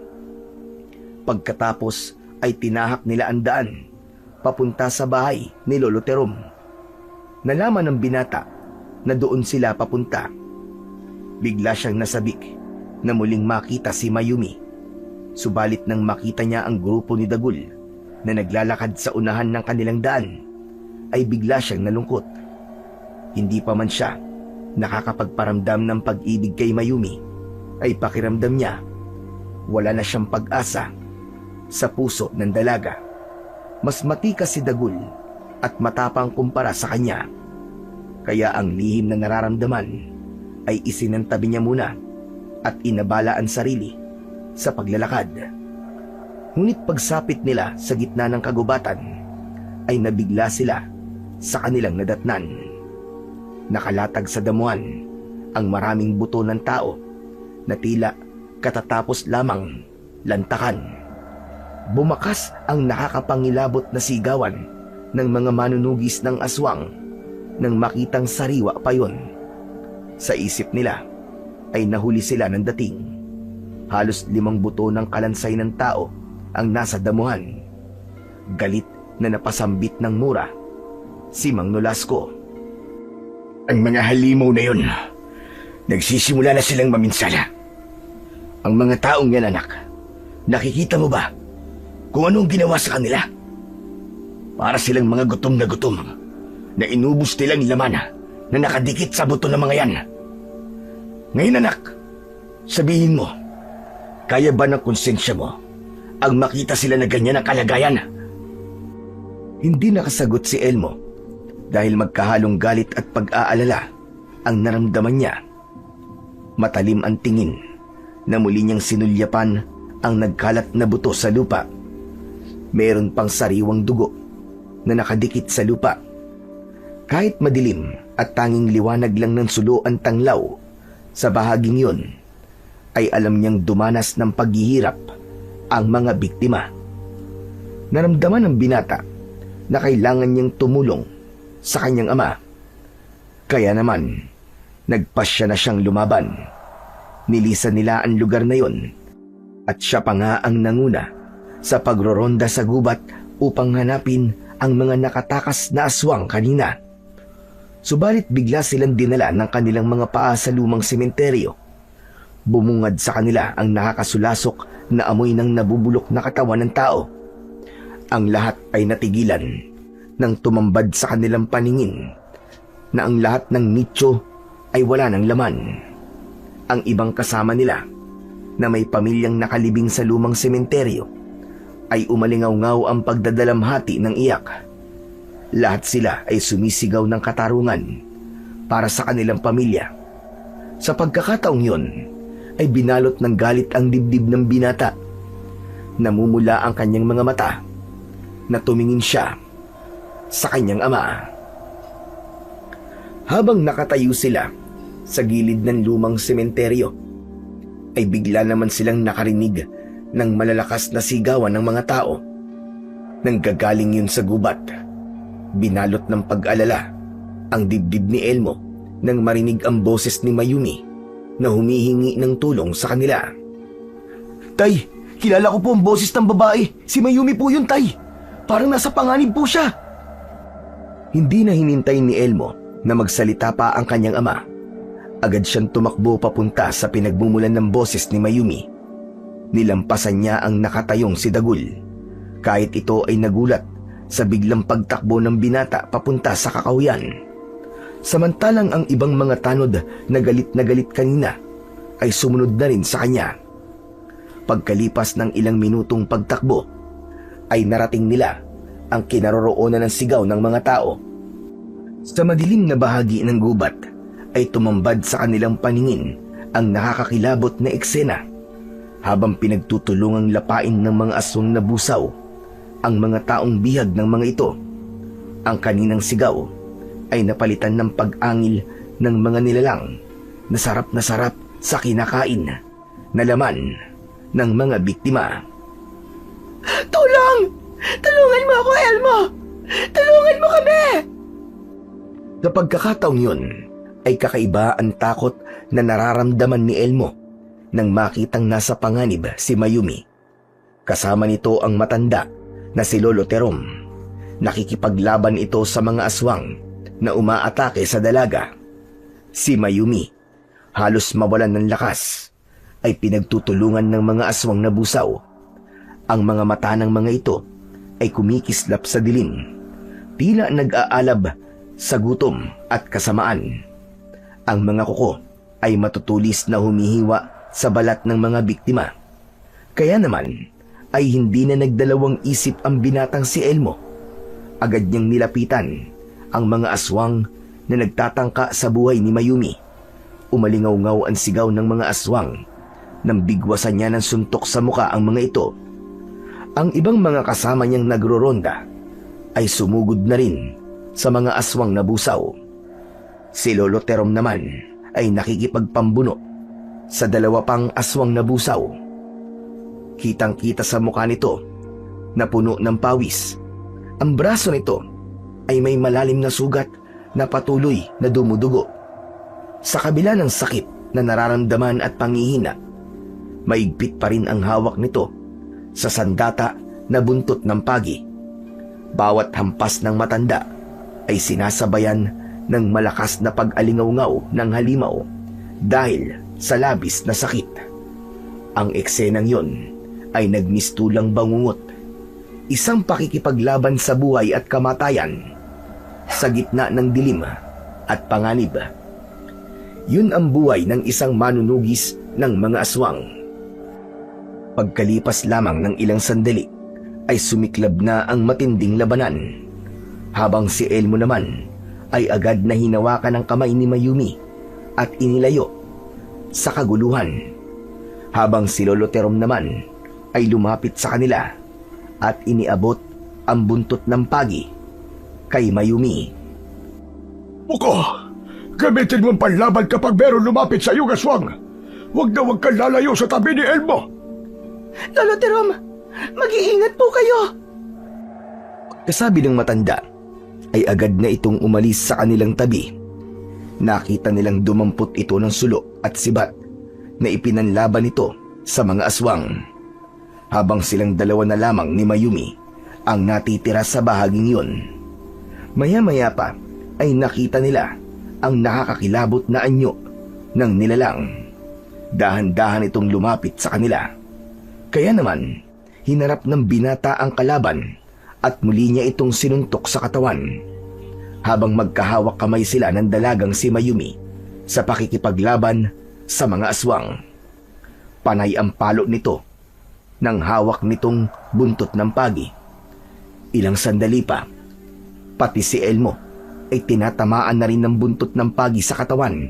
Speaker 1: Pagkatapos ay tinahak nila ang daan papunta sa bahay ni Lolo Terom. Nalaman ng binata na doon sila papunta. Bigla siyang nasabik na muling makita si Mayumi. Subalit nang makita niya ang grupo ni Dagul na naglalakad sa unahan ng kanilang daan, ay bigla siyang nalungkot. Hindi pa man siya nakakapagparamdam ng pag-ibig kay Mayumi, ay pakiramdam niya wala na siyang pag-asa sa puso ng dalaga. Mas matikas si Dagul at matapang kumpara sa kanya. Kaya ang lihim na nararamdaman ay isinantabi niya muna at inabala ang sarili sa paglalakad. Ngunit pagsapit nila sa gitna ng kagubatan, ay nabigla sila sa kanilang nadatnan. Nakalatag sa damuhan ang maraming buto ng tao na tila katatapos lamang lantakan. Bumakas ang nakakapangilabot na sigawan ng mga manunugis ng aswang nang makitang sariwa pa yon. Sa isip nila ay nahuli sila ng dating. Halos 5 buto ng kalansay ng tao ang nasa damuhan. Galit na napasambit ng mura si Mang Nolasco.
Speaker 3: Ang mga halimaw na yun, nagsisimula na silang maminsala.
Speaker 1: Ang mga taong yan, anak, nakikita mo ba kung anong ginawa sa kanila? Para silang mga gutom na inubos nilang laman na nakadikit sa buto ng mga yan. Ngayon, anak, sabihin mo, kaya ba ng konsensya mo ang makita sila na ganyan ang kalagayan? Hindi nakasagot si Elmo dahil magkahalong galit at pag-aalala ang naramdaman niya. Matalim ang tingin na muli niyang sinulyapan ang nagkalat na buto sa lupa. Meron pang sariwang dugo na nakadikit sa lupa. Kahit madilim at tanging liwanag lang ng sulo ang tanglaw sa bahaging yon, ay alam niyang dumanas ng paghihirap ang mga biktima. Naramdaman ng binata na kailangan niyang tumulong sa kanyang ama. Kaya naman, nagpasya na siyang lumaban. Nilisan nila ang lugar na yon at siya pa nga ang nanguna sa pagroronda sa gubat upang hanapin ang mga nakatakas na aswang kanina. Subalit bigla silang dinala ng kanilang mga paa sa lumang sementeryo. Bumungad sa kanila ang nakakasulasok na amoy ng nabubulok na katawan ng tao. Ang lahat ay natigilan nang tumambad sa kanilang paningin na ang lahat ng nicho ay wala ng laman. Ang ibang kasama nila na may pamilyang nakalibing sa lumang sementeryo ay umalingaw-ngaw ang pagdadalamhati ng iyak. Lahat sila ay sumisigaw ng katarungan para sa kanilang pamilya. Sa pagkakataong yun, ay binalot ng galit ang dibdib ng binata. Namumula ang kanyang mga mata na tumingin siya sa kanyang ama. Habang nakatayo sila sa gilid ng lumang sementeryo, ay bigla naman silang nakarinig ng malalakas na sigawan ng mga tao. Nanggagaling yun sa gubat. Binalot ng pag-alala ang dibdib ni Elmo nang marinig ang boses ni Mayumi na humihingi ng tulong sa kanila. Tay, kilala ko po ang boses ng babae. Si Mayumi po yun, Tay. Parang nasa panganib po siya. Hindi na hinintay ni Elmo na magsalita pa ang kanyang ama. Agad siyang tumakbo papunta sa pinagmumulan ng boses ni Mayumi. Nilampasan niya ang nakatayong si Dagul. Kahit ito ay nagulat sa biglang pagtakbo ng binata papunta sa kakahuyan. Samantalang ang ibang mga tanod na galit kanina ay sumunod na rin sa kanya. Pagkalipas ng ilang minutong pagtakbo, ay narating nila ang kinaroroonan ng sigaw ng mga tao. Sa madilim na bahagi ng gubat ay tumambad sa kanilang paningin ang nakakakilabot na eksena habang pinagtutulungang lapain ng mga aswang na busaw ang mga taong bihag ng mga ito. Ang kaninang sigaw ay napalitan ng pag-angil ng mga nilalang na sarap sa kinakain na laman ng mga biktima.
Speaker 2: Tulong! Tulungan mo ako, Elmo! Tulungan mo kami!
Speaker 1: Sa pagkakataong yun, ay kakaiba ang takot na nararamdaman ni Elmo nang makitang nasa panganib si Mayumi. Kasama nito ang matanda na si Lolo Terom. Nakikipaglaban ito sa mga aswang na umaatake sa dalaga. Si Mayumi, halos mawalan ng lakas, ay pinagtutulungan ng mga aswang na busaw. Ang mga mata ng mga ito ay kumikislap sa dilim, tila nag-aalab sa gutom at kasamaan. Ang mga kuko ay matutulis na humihiwa sa balat ng mga biktima. Kaya naman ay hindi na nagdalawang isip ang binatang si Elmo. Agad niyang nilapitan ang mga aswang na nagtatangka sa buhay ni Mayumi. Umalingaw-ngaw ang sigaw ng mga aswang nang bigwasan niya ng suntok sa muka ang mga ito. Ang ibang mga kasama niyang nagroronda ay sumugod na rin sa mga aswang na busaw. Si Lolo Terom naman ay nakikipagpambuno sa 2 pang aswang na busaw. Kitang-kita sa mukha nito na puno ng pawis. Ang braso nito ay may malalim na sugat na patuloy na dumudugo. Sa kabila ng sakit na nararamdaman at pangihina, maigpit pa rin ang hawak nito sa sandata na buntot ng pagi. Bawat hampas ng matanda ay sinasabayan ng malakas na pag-alingaw-ngaw ng halimaw dahil sa labis na sakit. Ang eksenang yon ay nagmistulang bangungot, isang pakikipaglaban sa buhay at kamatayan sa gitna ng dilim at panganib. Yun ang buhay ng isang manunugis ng mga aswang. Pagkalipas lamang ng ilang sandali ay sumiklab na ang matinding labanan, habang si Elmo naman ay agad na hinawakan ng kamay ni Mayumi at inilayo sa kaguluhan, habang si Lolo Terom naman ay lumapit sa kanila at iniabot ang buntot ng pagi kay Mayumi.
Speaker 3: Buko, gamitin mo ang panlaban kapag meron lumapit sa iyong aswang. Huwag na huwag kang lalayo sa tabi ni Elmo.
Speaker 2: Lolo Terom, mag-iingat po kayo.
Speaker 1: Kasabi ng matanda ay agad na itong umalis sa kanilang tabi. Nakita nilang dumampot ito ng sulo at sibat na ipinanlaban ito sa mga aswang, habang silang dalawa na lamang ni Mayumi ang natitira sa bahaging yun. Maya-maya pa ay nakita nila ang nakakakilabot na anyo ng nilalang. Dahan-dahan itong lumapit sa kanila. Kaya naman, hinarap ng binata ang kalaban at muli niya itong sinuntok sa katawan, habang magkahawak kamay sila ng dalagang si Mayumi sa pakikipaglaban sa mga aswang. Panay ang palo nito ng hawak nitong buntot ng pagi. Ilang sandali pa, pati si Elmo ay tinatamaan na rin ng buntot ng pagi sa katawan.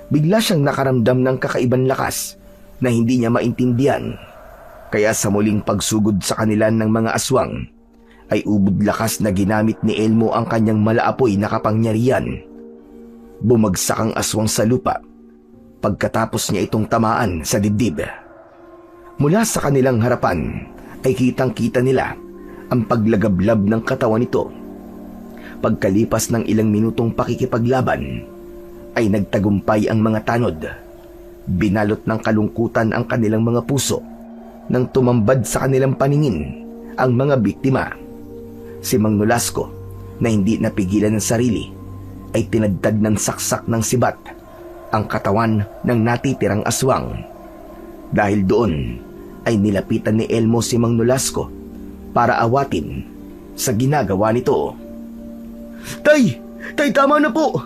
Speaker 1: Bigla siyang nakaramdam ng kakaibang lakas na hindi niya maintindihan. Kaya sa muling pagsugod sa kanila ng mga aswang, ay ubod lakas na ginamit ni Elmo ang kanyang malaapoy na kapangyarihan. Bumagsak ang aswang sa lupa pagkatapos niya itong tamaan sa dibdib. Mula sa kanilang harapan ay kitang-kita nila ang paglagablab ng katawan nito. Pagkalipas ng ilang minutong pakikipaglaban, ay nagtagumpay ang mga tanod. Binalot ng kalungkutan ang kanilang mga puso nang tumambad sa kanilang paningin ang mga biktima. Si Mang Nolasco, na hindi napigilan ng sarili, ay tinadtad ng saksak ng sibat ang katawan ng natitirang aswang. Dahil doon ay nilapitan ni Elmo si Mang Nolasco para awatin sa ginagawa nito.
Speaker 2: Tay! Tay, tama na po!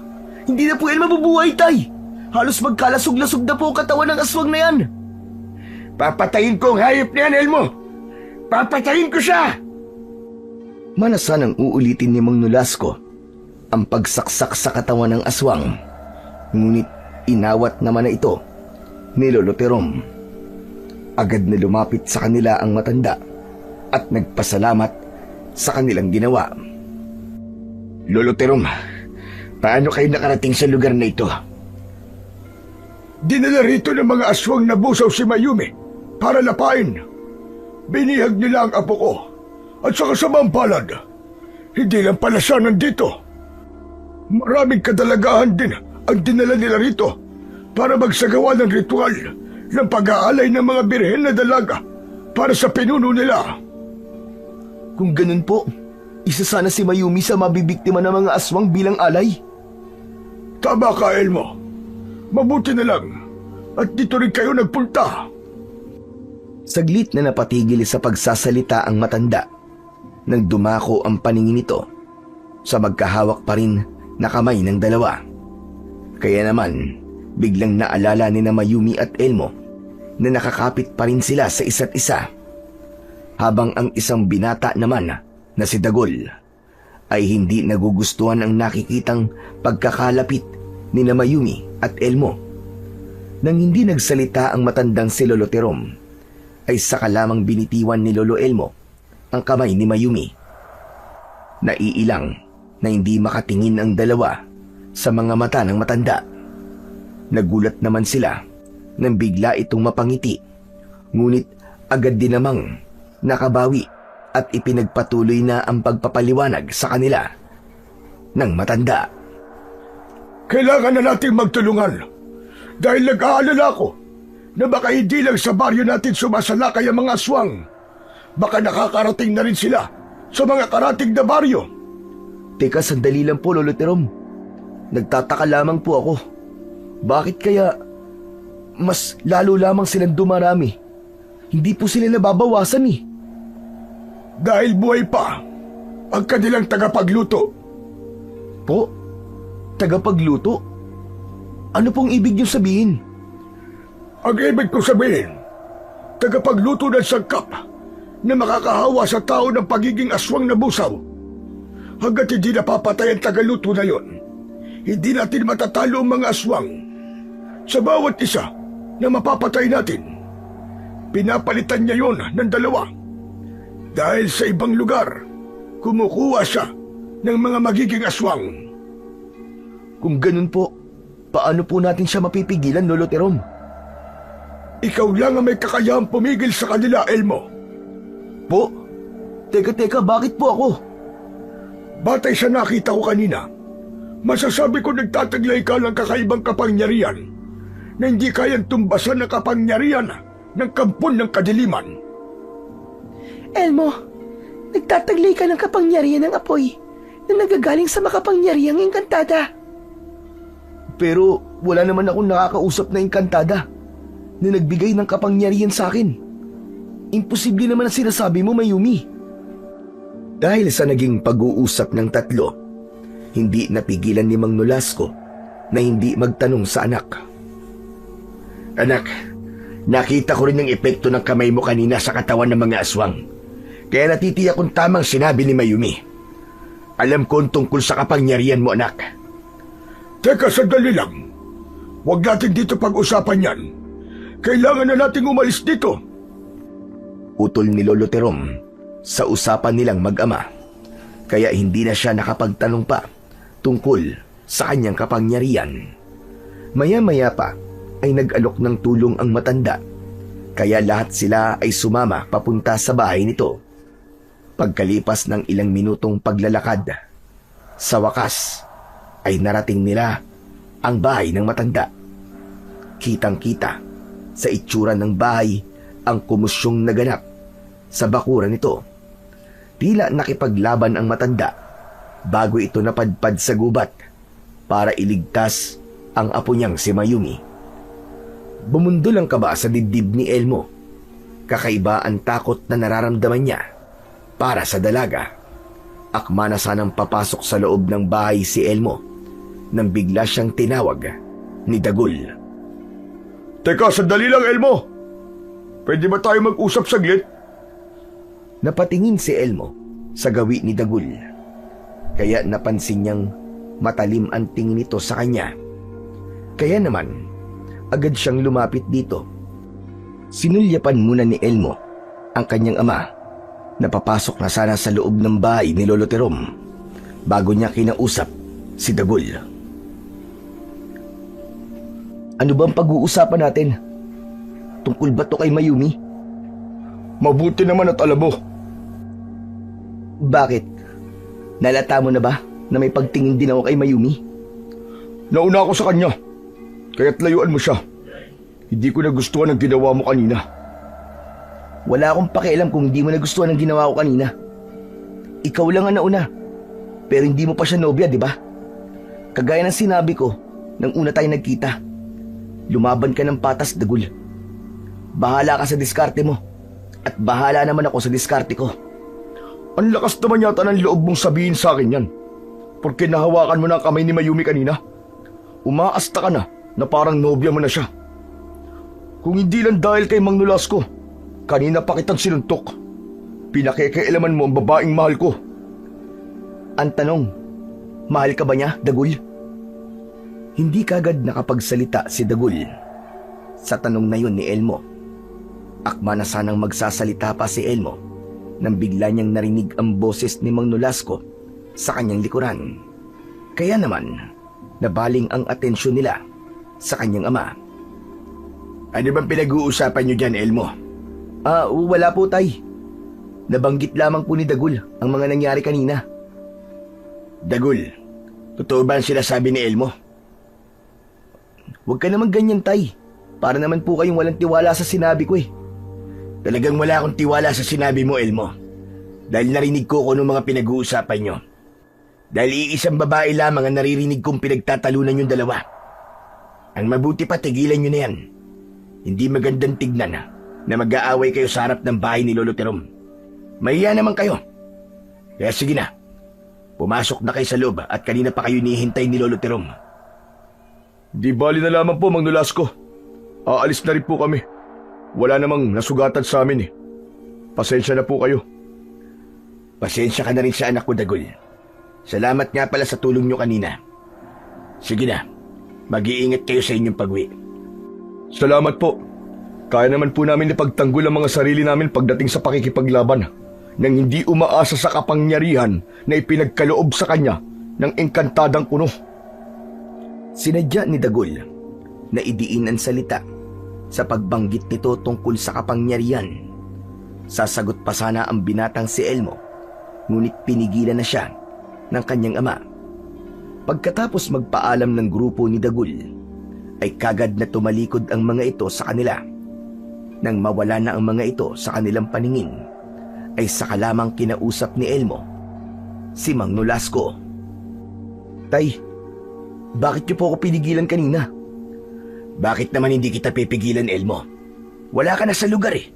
Speaker 2: Hindi na po yan mabubuhay, Tay! Halos magkalasog-lasog na po ang katawan ng aswang na yan!
Speaker 3: Papatayin ko ang hayop na yan, Elmo! Papatayin ko siya!
Speaker 1: Manasan ang uulitin ni Mang Nolasco ang pagsaksak sa katawan ng aswang. Ngunit inawat naman na ito ni Lolo Terom. Agad na lumapit sa kanila ang matanda at nagpasalamat sa kanilang ginawa.
Speaker 3: Lolo Terom, paano kayo nakarating sa lugar na ito? Dinala rito ng mga aswang na busaw si Mayumi para lapain. Binihag nila ang apo ko at sa kasamang palad, hindi lang pala siya nandito. Maraming kadalagahan din ang dinala nila rito para magsagawa ng ritual ng pag-aalay ng mga birhen na dalaga para sa pinuno nila.
Speaker 1: Kung ganun po, isa sana si Mayumi sa mabibiktima ng mga aswang bilang alay.
Speaker 3: Tama ka, Elmo. Mabuti na lang at dito rin kayo nagpunta.
Speaker 1: Saglit na napatigil sa pagsasalita ang matanda nang dumako ang paningin nito sa magkahawak pa rin na kamay ng dalawa. Kaya naman, biglang naalala ni na Mayumi at Elmo na nakakapit pa rin sila sa isa't isa. Habang ang isang binata naman na si Dagol ay hindi nagugustuhan ang nakikitang pagkakalapit ni na Mayumi at Elmo. Nang hindi nagsalita ang matandang si Lolo Terom, ay saka lamang binitiwan ni Lolo Elmo ang kamay ni Mayumi. Naiilang na hindi makatingin ang dalawa sa mga mata ng matanda. Nagulat naman sila nang bigla itong mapangiti, ngunit agad din namang nakabawi at ipinagpatuloy na ang pagpapaliwanag sa kanila ng matanda.
Speaker 3: Kailangan na nating magtulungan dahil nag-aalala ako na baka hindi lang sa baryo natin sumasalakay ang mga aswang. Baka nakakarating na rin sila sa mga karating na baryo.
Speaker 1: Teka, sandali lang po, Lolo Terom. Nagtataka lamang po ako. Bakit kaya mas lalo lamang silang dumarami? Hindi po sila nababawasan eh.
Speaker 3: Dahil buhay pa ang kanilang tagapagluto.
Speaker 1: Po? Tagapagluto? Ano pong ibig niyo sabihin?
Speaker 3: Ang ibig ko sabihin, tagapagluto ng sangkap na makakahawa sa tao ng pagiging aswang na busaw. Hanggat hindi napapatay ang tagaluto na yon, hindi natin matatalo ang mga aswang. Sa bawat isa na mapapatay natin, pinapalitan niya yon ng dalawa. Dahil sa ibang lugar, kumukuha siya ng mga magiging aswang.
Speaker 1: Kung ganun po, paano po natin siya mapipigilan, Lolo Terom?
Speaker 3: Ikaw lang ang may kakayahang pumigil sa kanila, Elmo.
Speaker 1: Po? Teka, bakit po ako?
Speaker 3: Batay sa nakita ko kanina, masasabi ko nagtataglay ka ng kakaibang kapangyarihan na hindi kayang tumbasan ng kapangyarihan ng kampon ng kadiliman.
Speaker 2: Elmo, nagtataglay ka ng kapangyarihan ng apoy na nagagaling sa makapangyarihang engkantada.
Speaker 1: Pero wala naman akong nakakausap na engkantada na nagbigay ng kapangyarihan sa akin. Imposible naman ang sinasabi mo, Mayumi. Dahil sa naging pag-uusap ng tatlo, hindi napigilan ni Mang Nolasco na hindi magtanong sa anak. Anak, nakita ko rin ang epekto ng kamay mo kanina sa katawan ng mga aswang. Kaya natitiyak kung tamang sinabi ni Mayumi. Alam ko ang tungkol sa kapangyarihan mo, anak.
Speaker 3: Teka, sandali lang. Huwag natin dito pag-usapan yan. Kailangan na nating umalis dito.
Speaker 1: Utol ni Lolo Terom sa usapan nilang mag-ama. Kaya hindi na siya nakapagtanong pa tungkol sa kanyang kapangyarihan. Maya-maya pa ay nag-alok ng tulong ang matanda. Kaya lahat sila ay sumama papunta sa bahay nito. Pagkalipas ng ilang minutong paglalakad, sa wakas ay narating nila ang bahay ng matanda. Kitang-kita sa itsura ng bahay ang kumusyong naganap sa bakuran nito. Tila nakipaglaban ang matanda bago ito napadpad sa gubat para iligtas ang apo niyang si Mayumi. Bumundol ang kaba sa dibdib ni Elmo. Kakaiba ang takot na nararamdaman niya para sa dalaga. Akma na sanang papasok sa loob ng bahay si Elmo nang bigla siyang tinawag ni Dagul.
Speaker 3: Teka, sandali lang, Elmo. Pwede ba tayo mag-usap saglit?
Speaker 1: Napatingin si Elmo sa gawi ni Dagul. Kaya napansin niyang matalim ang tingin nito sa kanya. Kaya naman, agad siyang lumapit dito. Sinulyapan muna ni Elmo ang kanyang ama na papasok na sana sa loob ng bahay ni Lolo Terom bago niya kinausap si Dagul. Ano bang pag-uusapan natin? Tungkol ba to kay Mayumi?
Speaker 3: Mabuti naman at alam mo.
Speaker 1: Bakit? Nalata mo na ba na may pagtingin din ako kay Mayumi?
Speaker 3: Nauna ako sa kanya, kaya't layuan mo siya. Hindi ko nagustuhan ang ginawa mo kanina.
Speaker 1: Wala akong pakialam kung hindi mo nagustuhan ang ginawa ko kanina. Ikaw lang ang nauna. Pero hindi mo pa siya nobya, di ba? Kagaya ng sinabi ko nang una tayo nagkita. Lumaban ka ng patas, Dagul. Bahala ka sa diskarte mo. At bahala naman ako sa diskarte ko.
Speaker 3: Ang lakas naman yata ng loob mong sabihin sa akin yan. Porque nahawakan mo na ang kamay ni Mayumi kanina. Umaasta ka na parang nobya mo na siya. Kung hindi lang dahil kay Mang Nolasco, kanina pa kitang sinuntok. Pinakikialaman mo ang babaeng mahal ko.
Speaker 1: Ang tanong, mahal ka ba niya, Dagul? Hindi kagad nakapagsalita si Dagul sa tanong na yun ni Elmo. Akma na sanang magsasalita pa si Elmo nang bigla niyang narinig ang boses ni Mang Nolasco sa kanyang likuran. Kaya naman, nabaling ang atensyon nila sa kanyang ama.
Speaker 3: Ano bang pinag-uusapan niyo dyan, Elmo?
Speaker 1: Wala po, Tay. Nabanggit lamang po ni Dagul ang mga nangyari kanina. Dagul, totoo ba ang sinasabi ni Elmo? Huwag ka naman ganyan, Tay. Para naman po kayong walang tiwala sa sinabi ko eh. Talagang wala akong tiwala sa sinabi mo, Elmo. Dahil narinig ko kung anong mga pinag-uusapan nyo. Dahil iisang babae lamang ang naririnig kong pinagtatalunan yung dalawa. Ang mabuti pa, tigilan nyo na yan. Hindi magandang tignan na mag-aaway kayo sa harap ng bahay ni Lolo Terom. Mahiya naman kayo. Kaya sige na, pumasok na kayo sa loob at kanina pa kayo hinihintay ni Lolo Terom.
Speaker 3: Di bali na lamang po, Mang Nolasco. Aalis na rin po kami. Wala namang nasugatan sa amin eh. Pasensya na po kayo.
Speaker 1: Pasensya ka na rin sa anak ko, Dagul. Salamat nga pala sa tulong nyo kanina. Sige na, mag-iingat kayo sa inyong pag-uwi.
Speaker 3: Salamat po. Kaya naman po namin ipagtanggol ang mga sarili namin pagdating sa pakikipaglaban nang hindi umaasa sa kapangyarihan na ipinagkaloob sa kanya ng engkantadang kuno.
Speaker 1: Sinadya ni Dagul na idiin ang salita sa pagbanggit nito tungkol sa kapangyarihan. Sasagot pa sana ang binatang si Elmo, ngunit pinigilan na siya ng kanyang ama. Pagkatapos magpaalam ng grupo ni Dagul, ay kagad na tumalikod ang mga ito sa kanila. Nang mawala na ang mga ito sa kanilang paningin, ay saka lamang kinausap ni Elmo si Mang Nolasco. Tay, bakit niyo po ako pinigilan kanina? Bakit naman hindi kita pipigilan, Elmo? Wala ka na sa lugar eh.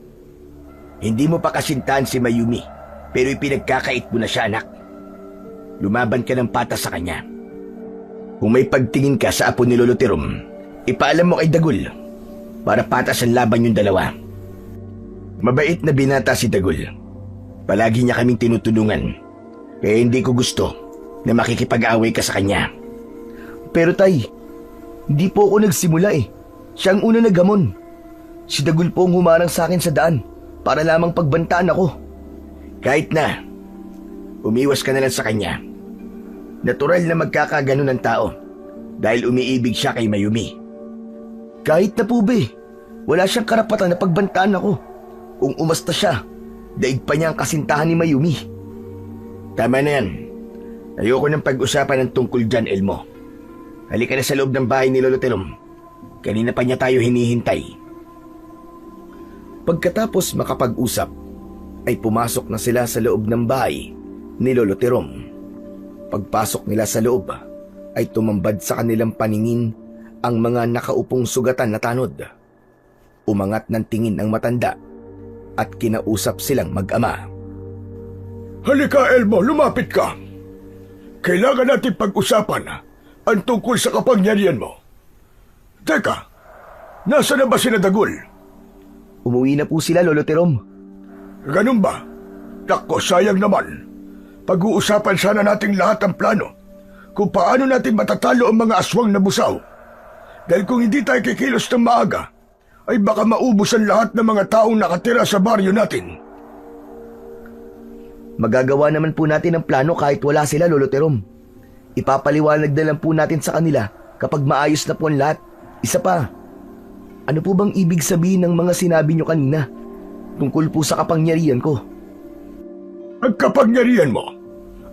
Speaker 1: Hindi mo pa kasintahan si Mayumi, pero ipinagkakait mo na siya, anak. Lumaban ka ng patas sa kanya. Kung may pagtingin ka sa apo ni Lolo Terom, ipaalam mo kay Dagul para patas ang laban yung dalawa. Mabait na binata si Dagul. Palagi niya kaming tinutulungan, kaya hindi ko gusto na makikipag-away ka sa kanya. Pero Tay, hindi po ako nagsimula eh. Siya ang una naghamon. Si Dagul po ang humarang sa akin sa daan para lamang pagbantaan ako. Kahit na, umiwas ka na lang sa kanya. Natural na magkakaganon ng tao dahil umiibig siya kay Mayumi. Kahit na po ba wala siyang karapatan na pagbantaan ako. Kung umasta siya, daig pa niya ang kasintahan ni Mayumi. Tama na yan. Ayoko nang pag-usapan ng tungkol dyan, Elmo. Halika na sa loob ng bahay ni Lolo Terom. Kanina pa niya tayo hinihintay. Pagkatapos makapag-usap, ay pumasok na sila sa loob ng bahay ni Lolo Terom. Pagpasok nila sa loob, ay tumambad sa kanilang paningin ang mga nakaupong sugatan na tanod. Umangat ng tingin ang matanda at kinausap silang mag-ama.
Speaker 3: Halika, Elmo, lumapit ka. Kailangan natin pag-usapan ang tungkol sa kapangyarihan mo. Teka, nasa na ba sina Dagul?
Speaker 1: Umuwi na po sila, Lolo Terom.
Speaker 3: Ganun ba? Nako, sayang naman. Pag-uusapan sana nating lahat ang plano kung paano natin matatalo ang mga aswang na busaw. Dahil kung hindi tayo kikilos ng maaga, ay baka maubos ang lahat ng mga taong nakatira sa baryo natin.
Speaker 1: Magagawa naman po natin ang plano kahit wala sila, Lolo Terom. Ipapaliwanag na lang po natin sa kanila kapag maayos na po ang lahat. Isa pa, ano po bang ibig sabihin ng mga sinabi nyo kanina tungkol po sa kapangyarihan ko?
Speaker 3: Ang kapangyarihan mo,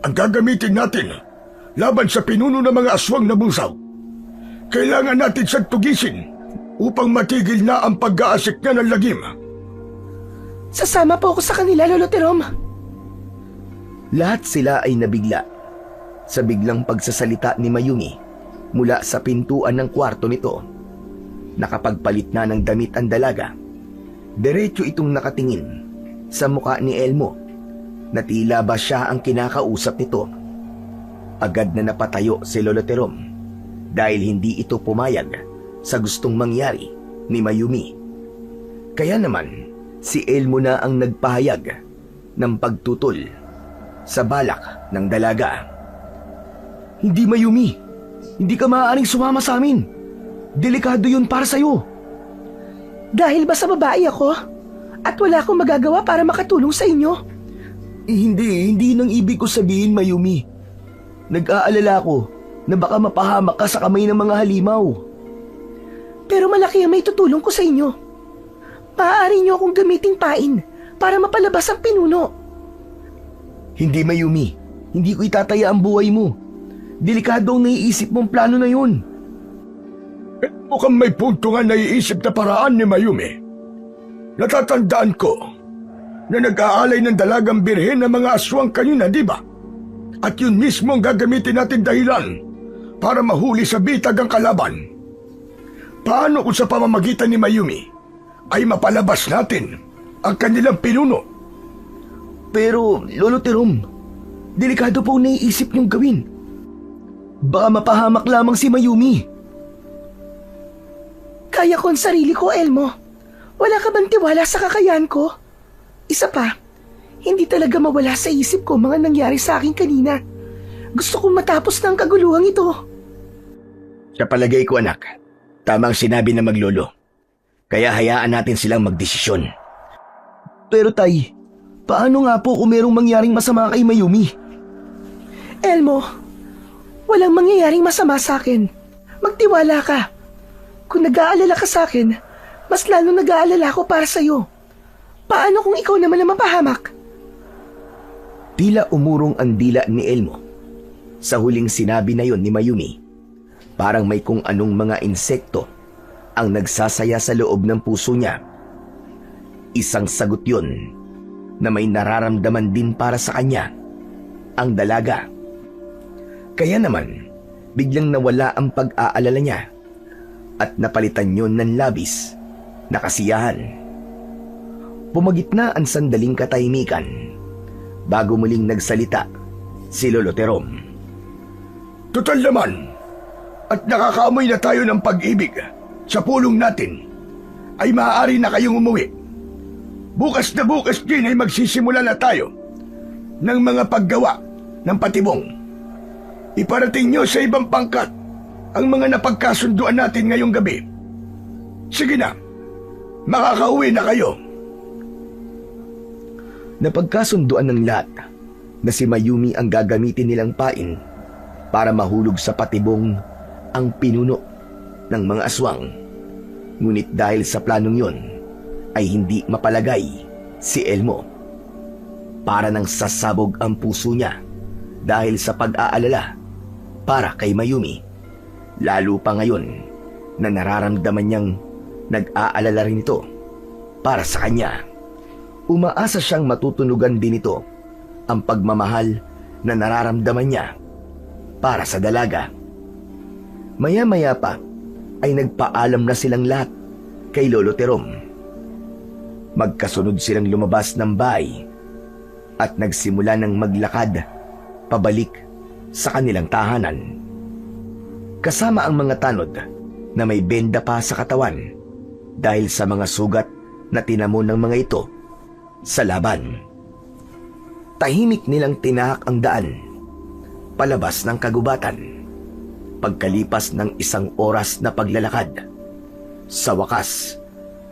Speaker 3: ang gagamitin natin laban sa pinuno ng mga aswang na busaw. Kailangan natin siyang tugisin upang matigil na ang pag-aasik niya ng lagim.
Speaker 2: Sasama po ako sa kanila, Lolo Terom.
Speaker 1: Lahat sila ay nabigla sa biglang pagsasalita ni Mayumi mula sa pintuan ng kwarto nito. Nakapagpalit na ng damit ang dalaga. Diretso itong nakatingin sa muka ni Elmo na tila ba siya ang kinakausap nito. Agad na napatayo si Lolo Terom dahil hindi ito pumayag sa gustong mangyari ni Mayumi. Kaya naman si Elmo na ang nagpahayag ng pagtutol sa balak ng dalaga. Hindi, Mayumi. Hindi ka maaaring sumama sa amin. Delikado yun para sa'yo.
Speaker 2: Dahil ba sa babae ako at wala akong magagawa para makatulong sa inyo?
Speaker 1: Hindi nang ibig ko sabihin, Mayumi. Nag-aalala ko na baka mapahamak ka sa kamay ng mga halimaw.
Speaker 2: Pero malaki ang may tutulong ko sa inyo. Maaari niyo akong gamiting pain para mapalabas ang pinuno.
Speaker 1: Hindi, Mayumi. Hindi ko itataya ang buhay mo. Delikado ang naiisip mong plano na yun.
Speaker 3: Mukhang may punto nga naiisip na paraan ni Mayumi. Natatandaan ko na nag-aalay ng dalagang birhen ng mga aswang kanina, di ba? At yun mismo ang gagamitin natin dahilan para mahuli sa bitag ang kalaban. Paano kung sa pamamagitan ni Mayumi ay mapalabas natin ang kanilang pinuno?
Speaker 1: Pero, Lolo Terom, delikado po ang naiisip niyong gawin. Baka mapahamak lamang si Mayumi.
Speaker 2: Kaya ko ang sarili ko, Elmo. Wala ka bang tiwala sa kakayahan ko? Isa pa, hindi talaga mawala sa isip ko mga nangyari sa akin kanina. Gusto kong matapos ng kaguluhang ito.
Speaker 1: Sa palagay ko, anak, tamang sinabi na maglolo. Kaya hayaan natin silang magdesisyon. Pero tay, paano nga po kung merong mangyaring masama kay Mayumi?
Speaker 2: Elmo, walang mangyayaring masama sa akin. Magtiwala ka. Kung nag-aalala ka sa akin, mas lalo nag-aalala ako para sa'yo. Paano kung ikaw naman ang mapahamak?
Speaker 1: Tila umurong ang dila ni Elmo sa huling sinabi na yon ni Mayumi. Parang may kung anong mga insekto ang nagsasaya sa loob ng puso niya. Isang sagot yon na may nararamdaman din para sa kanya, ang dalaga. Kaya naman, biglang nawala ang pag-aalala niya at napalitan yon ng labis na kasiyahan. Pumagitna ang sandaling katahimikan bago muling nagsalita si Lolo Terom.
Speaker 3: Total naman, at nakakaamoy na tayo ng pag-ibig sa pulong natin, ay maaari na kayong umuwi. Bukas na bukas din ay magsisimula na tayo ng mga paggawa ng patibong. Iparating nyo sa ibang pangkat ang mga napagkasunduan natin ngayong gabi. Sige na, makakauwi na kayo.
Speaker 1: Napagkasunduan ng lahat na si Mayumi ang gagamitin nilang pain para mahulog sa patibong ang pinuno ng mga aswang. Ngunit dahil sa planong yon ay hindi mapalagay si Elmo. Para nang sasabog ang puso niya dahil sa pag-aalala para kay Mayumi. Lalo pa ngayon na nararamdaman niyang nag-aalala rin ito para sa kanya. Umaasa siyang matutunugan din ito ang pagmamahal na nararamdaman niya para sa dalaga. Maya-maya pa ay nagpaalam na silang lahat kay Lolo Terom. Magkasunod silang lumabas ng bahay at nagsimula ng maglakad pabalik sa kanilang tahanan. Kasama ang mga tanod na may benda pa sa katawan dahil sa mga sugat na tinamo ng mga ito sa laban. Tahimik nilang tinahak ang daan palabas ng kagubatan. Pagkalipas ng 1 oras na paglalakad, sa wakas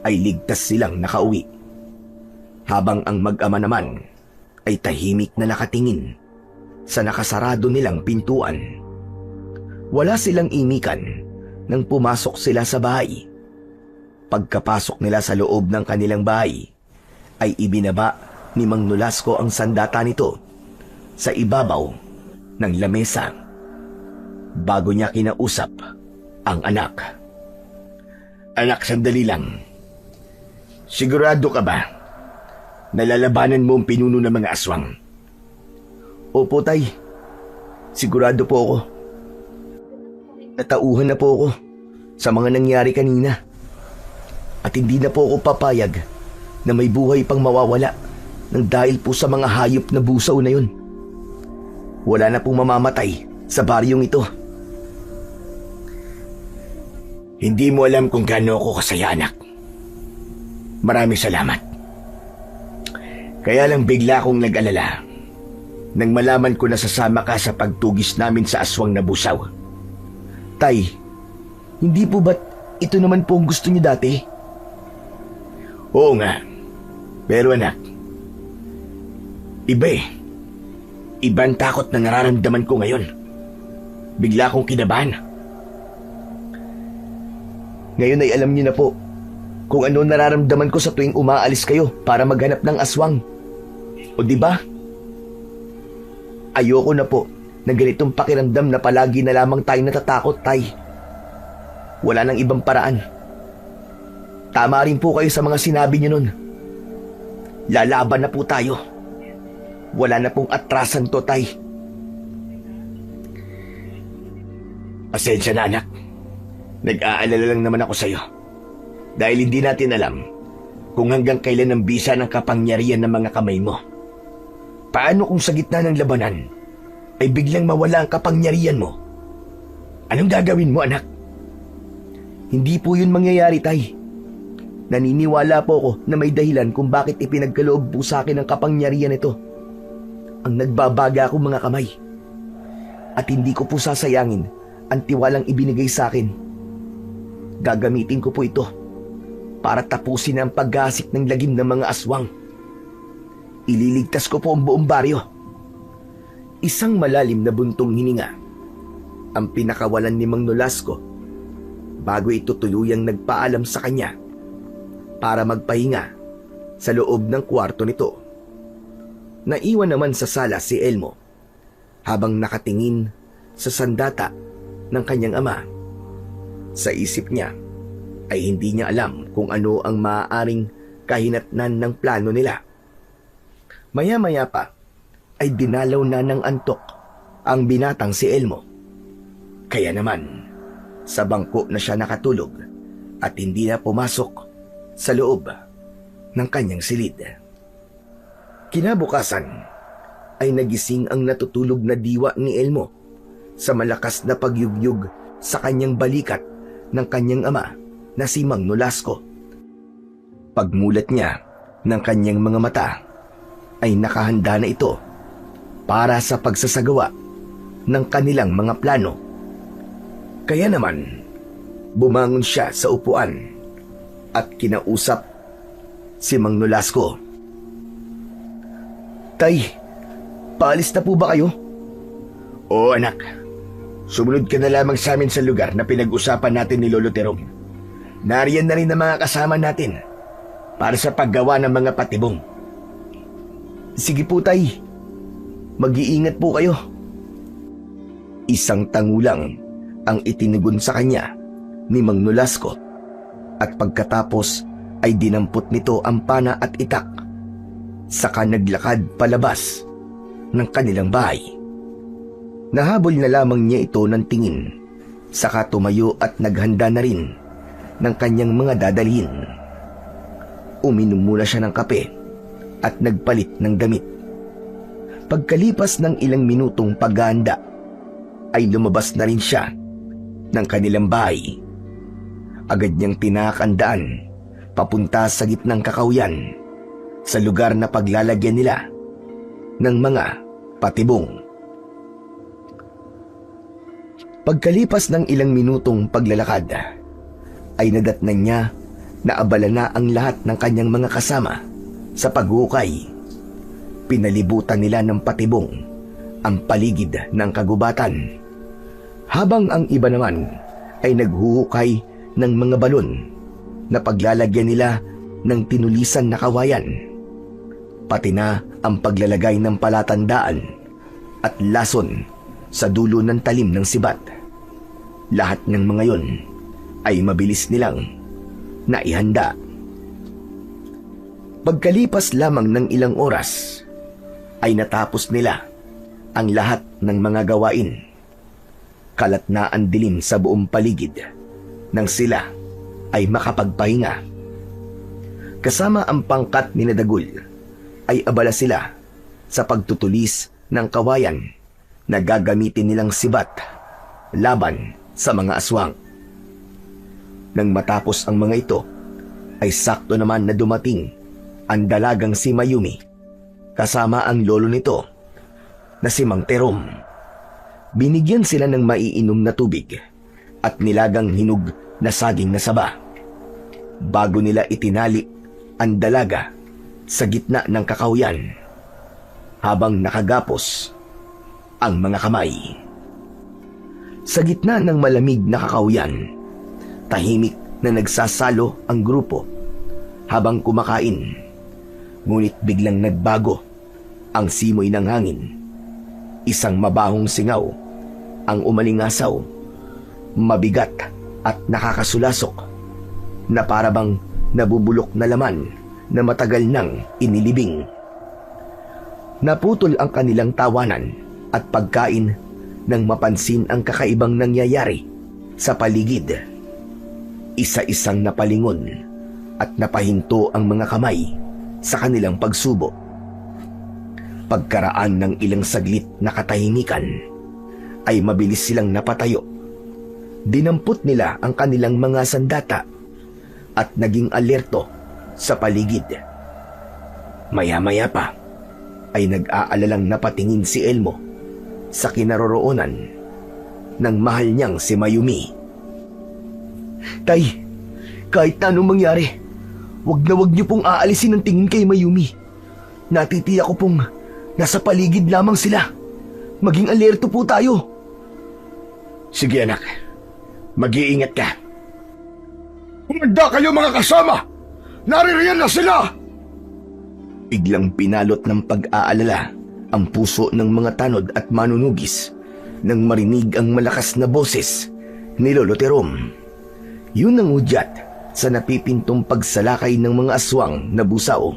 Speaker 1: ay ligtas silang nakauwi. Habang ang mag-ama naman ay tahimik na nakatingin sa nakasarado nilang pintuan. Wala silang imikan nang pumasok sila sa bahay. Pagkapasok nila sa loob ng kanilang bahay, ay ibinaba ni Mang Nolasco ang sandata nito sa ibabaw ng lamesa. Bago niya kinausap ang anak. Anak, sandali lang. Sigurado ka ba nalalabanan mo ang pinuno ng mga aswang? Opo, tay. Sigurado po ako. Natauhan na po ako sa mga nangyari kanina. At hindi na po ako papayag na may buhay pang mawawala ng dahil po sa mga hayop na busaw na yun. Wala na pong mamamatay sa baryong ito. Hindi mo alam kung gaano ako kasaya, anak. Maraming salamat. Kaya lang bigla akong nag-alala nang malaman ko na sasama ka sa pagtugis namin sa aswang na busaw. Tay, hindi po ba't ito naman po ang gusto niyo dati? Oo nga. Pero anak, iba eh. Ibang takot na nararamdaman ko ngayon. Bigla akong kinabahan. Ngayon ay alam niyo na po kung ano nararamdaman ko sa tuwing umaalis kayo para maghanap ng aswang. O di ba? Ayoko na po na ganitong pakiramdam na palagi na lamang tayo natatakot, Tay. Wala nang ibang paraan. Tama rin po kayo sa mga sinabi niyo nun. Lalaban na po tayo. Wala na pong atrasan to, Tay. Pasensya na, anak. Nag-aalala lang naman ako sa'yo. Dahil hindi natin alam kung hanggang kailan ang bisa ng kapangyarihan ng mga kamay mo. Paano kung sa gitna ng labanan ay biglang mawala ang kapangyarihan mo? Anong gagawin mo, anak? Hindi po yun mangyayari, Tay. Naniniwala po ako na may dahilan kung bakit ipinagkaloob po sa akin ang kapangyarihan ito. Ang nagbabaga akong mga kamay. At hindi ko po sasayangin ang tiwalang ibinigay sa akin. Gagamitin ko po ito para tapusin ang paggasik ng lagim ng mga aswang. Ililigtas ko po ang buong baryo. Isang malalim na buntong hininga ang pinakawalan ni Mang Nolasco bago ito tuluyang nagpaalam sa kanya para magpahinga sa loob ng kwarto nito. Naiwan naman sa sala si Elmo habang nakatingin sa sandata ng kanyang ama. Sa isip niya ay hindi niya alam kung ano ang maaaring kahinatnan ng plano nila. Maya-maya pa ay dinalaw na ng antok ang binatang si Elmo. Kaya naman, sa bangko na siya nakatulog at hindi na pumasok sa loob ng kanyang silid. Kinabukasan ay nagising ang natutulog na diwa ni Elmo sa malakas na pagyugyug sa kanyang balikat ng kanyang ama na si Mang Nolasco. Pagmulat niya ng kanyang mga mata ay nakahanda na ito para sa pagsasagawa ng kanilang mga plano. Kaya naman, bumangon siya sa upuan at kinausap si Mang Nolasco. Tay, paalis na po ba kayo? Oo, anak. Sumunod ka na lamang sa amin sa lugar na pinag-usapan natin ni Lolo Terong. Nariyan na rin ang mga kasama natin para sa paggawa ng mga patibong. Sige po, Tay. Mag-iingat po kayo. Isang tangulang ang itinugon sa kanya ni Mang Nolasco at pagkatapos ay dinampot nito ang pana at itak. Saka naglakad palabas ng kanilang bahay. Nahabol na lamang niya ito ng tingin, saka tumayo at naghanda na rin ng kanyang mga dadalhin. Uminom muna siya ng kape at nagpalit ng damit. Pagkalipas ng ilang minutong paghahanda, ay lumabas na rin siya ng kanilang bahay. Agad niyang tinakandaan papunta sa gitnang kakawyan sa lugar na paglalagyan nila ng mga patibong. Pagkalipas ng ilang minutong paglalakad, ay nadatnan niya na abala na ang lahat ng kanyang mga kasama sa paghukay. Pinalibutan nila ng patibong ang paligid ng kagubatan, habang ang iba naman ay naghuhukay ng mga balon na paglalagyan nila ng tinulisan na kawayan, pati na ang paglalagay ng palatandaan at lason sa dulo ng talim ng sibat. Lahat ng mga yon ay mabilis nilang naihanda. Pagkalipas lamang ng ilang oras, ay natapos nila ang lahat ng mga gawain. Kalat na ang dilim sa buong paligid nang sila ay makapagpahinga. Kasama ang pangkat ni Nadagul, ay abala sila sa pagtutulis ng kawayan na gagamitin nilang sibat laban sa mga aswang. Nang matapos ang mga ito, ay sakto naman na dumating ang dalagang si Mayumi kasama ang lolo nito na si Mang Terom. Binigyan sila ng maiinom na tubig at nilagang hinog na saging na saba bago nila itinali ang dalaga sa gitna ng kakawyan habang nakagapos ang mga kamay. Sa gitna ng malamig na kakawyan, tahimik na nagsasalo ang grupo habang kumakain. Ngunit biglang nagbago ang simoy ng hangin. Isang mabahong singaw ang umalingasaw, mabigat at nakakasulasok, na parabang nabubulok na laman na matagal nang inilibing. Naputol ang kanilang tawanan at pagkain nang mapansin ang kakaibang nangyayari sa paligid. Isa-isang napalingon at napahinto ang mga kamay sa kanilang pagsubo. Pagkaraan ng ilang saglit na katahimikan, ay mabilis silang napatayo. Dinampot nila ang kanilang mga sandata at naging alerto sa paligid. Maya-maya pa ay nag-aalalang napatingin si Elmo sa kinaroroonan ng mahal niyang si Mayumi. Tay, kahit na anong mangyari, wag niyo pong aalisin ang tingin kay Mayumi. Natitiyak ko pong nasa paligid lamang sila. Maging alerto po tayo. Sige anak, mag-iingat ka.
Speaker 3: Humanda kayo mga kasama! Naririyan na sila!
Speaker 1: Biglang pinalot ng pag-aalala ang puso ng mga tanod at manunugis nang marinig ang malakas na boses ni Lolo Terom. Yun ang udyat sa napipintong pagsalakay ng mga aswang na busaw.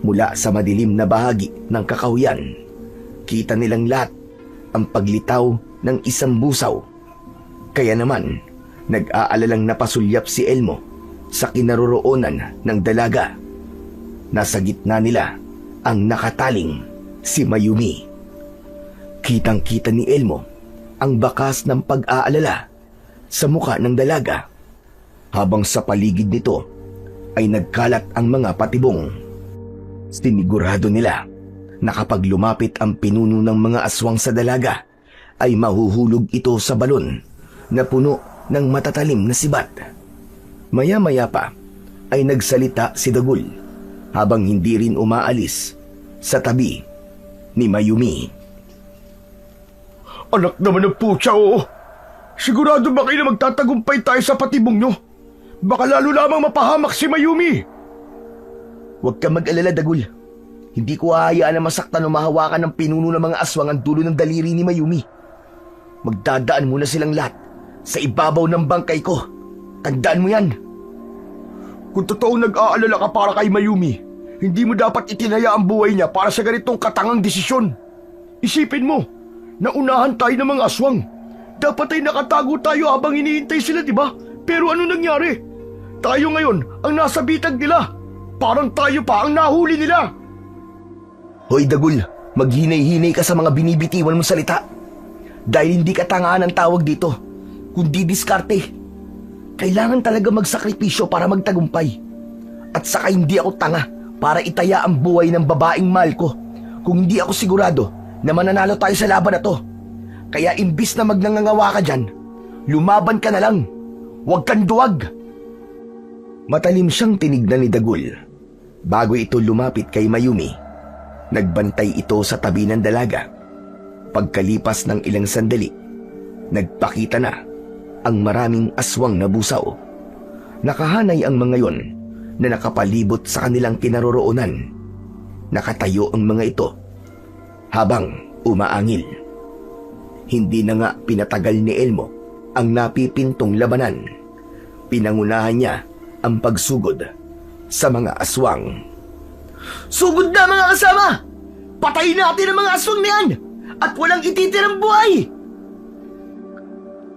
Speaker 1: Mula sa madilim na bahagi ng kakahuyan, kita nilang lahat ang paglitaw ng isang busaw. Kaya naman, nag-aalalang napasulyap si Elmo sa kinaroroonan ng dalaga. Nasa gitna nila ang nakataling si Mayumi. Kitang-kita ni Elmo ang bakas ng pag-aalala sa muka ng dalaga, habang sa paligid nito ay nagkalat ang mga patibong. Sinigurado nila na kapag lumapit ang pinuno ng mga aswang sa dalaga, ay mahuhulog ito sa balon na puno ng matatalim na sibat. Maya-maya pa ay nagsalita si Dagul habang hindi rin umaalis sa tabi ni Mayumi.
Speaker 3: Anak naman ng putya, oo. Sigurado ba kayo na magtatagumpay tayo sa patibong nyo? Baka lalo lamang mapahamak si Mayumi.
Speaker 1: Huwag kang mag-alala, Dagul. Hindi ko hahayaan na masaktan o mahawakan ng pinuno ng mga aswang ang dulo ng daliri ni Mayumi. Magdadaan muna silang lahat sa ibabaw ng bangkay ko. Tandaan mo yan.
Speaker 3: Kung totoong nag-aalala ka para kay Mayumi, hindi mo dapat itinaya ang buhay niya para sa ganitong katangang desisyon. Isipin mo, naunahan tayo ng mga aswang. Dapat ay nakatago tayo habang iniintay sila, di ba? Pero ano nangyari? Tayo ngayon ang nasa bitag nila. Parang tayo pa ang nahuli nila.
Speaker 1: Hoy, Dagul, maghinay-hinay ka sa mga binibitiwan mong salita. Dahil hindi katangaan ang tawag dito, kundi diskarte. Kailangan talaga magsakripisyo para magtagumpay. At saka hindi ako tanga para itaya ang buhay ng babaeng mahal ko kung hindi ako sigurado na mananalo tayo sa laban na to. Kaya imbis na magnangangawa ka dyan, lumaban ka na lang. Huwag kang duwag. Matalim siyang tinignan ni Dagul. Bago ito lumapit kay Mayumi, nagbantay ito sa tabi ng dalaga. Pagkalipas ng ilang sandali, nagpakita na ang maraming aswang na busaw. Nakahanay ang mga yon na nakapalibot sa kanilang kinaroroonan. Nakatayo ang mga ito habang umaangil. Hindi na nga pinatagal ni Elmo ang napipintong labanan. Pinangunahan niya ang pagsugod sa mga aswang.
Speaker 2: Sugod na mga kasama! Patayin natin ang mga aswang na yan! At walang ititirang buhay!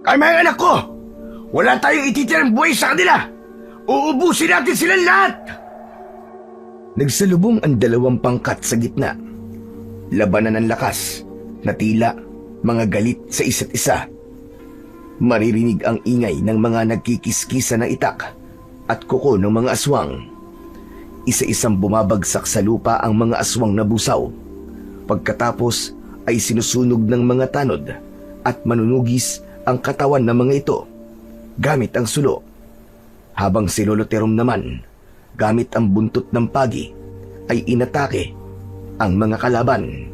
Speaker 3: Ay mga anak ko, wala tayong ititirang buhay sa kanila. Uubusin natin silang lahat.
Speaker 1: Nagsalubong ang dalawang pangkat sa gitna. Labanan ng lakas na tila mga galit sa isa't isa. Maririnig ang ingay ng mga nagkikiskisa na itak at kuko ng mga aswang. Isa-isang bumabagsak sa lupa ang mga aswang na busaw. Pagkatapos ay sinusunog ng mga tanod at manunugis ang katawan ng mga ito gamit ang sulo. Habang si Lolo Terom naman, gamit ang buntot ng pagi, ay inatake ang mga kalaban.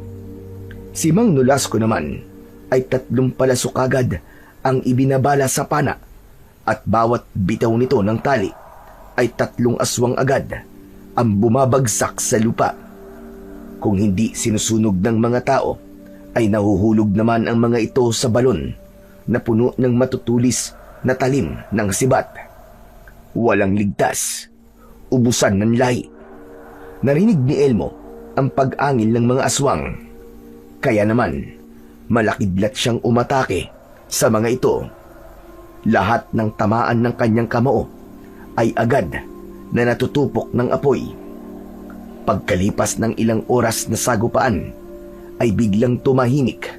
Speaker 1: Si Mang Nolasco naman ay 3 palaso kagad ang ibinabala sa pana at bawat bitaw nito ng tali ay 3 aswang agad ang bumabagsak sa lupa. Kung hindi sinusunog ng mga tao, ay nahuhulog naman ang mga ito sa balon na puno ng matutulis na talim ng sibat. Walang ligtas, ubusan ng lahi. Narinig ni Elmo ang pag-angil ng mga aswang. Kaya naman, malakidlat siyang umatake sa mga ito. Lahat ng tamaan ng kanyang kamao ay agad na natutupok ng apoy. Pagkalipas ng ilang oras na sagupaan, ay biglang tumahimik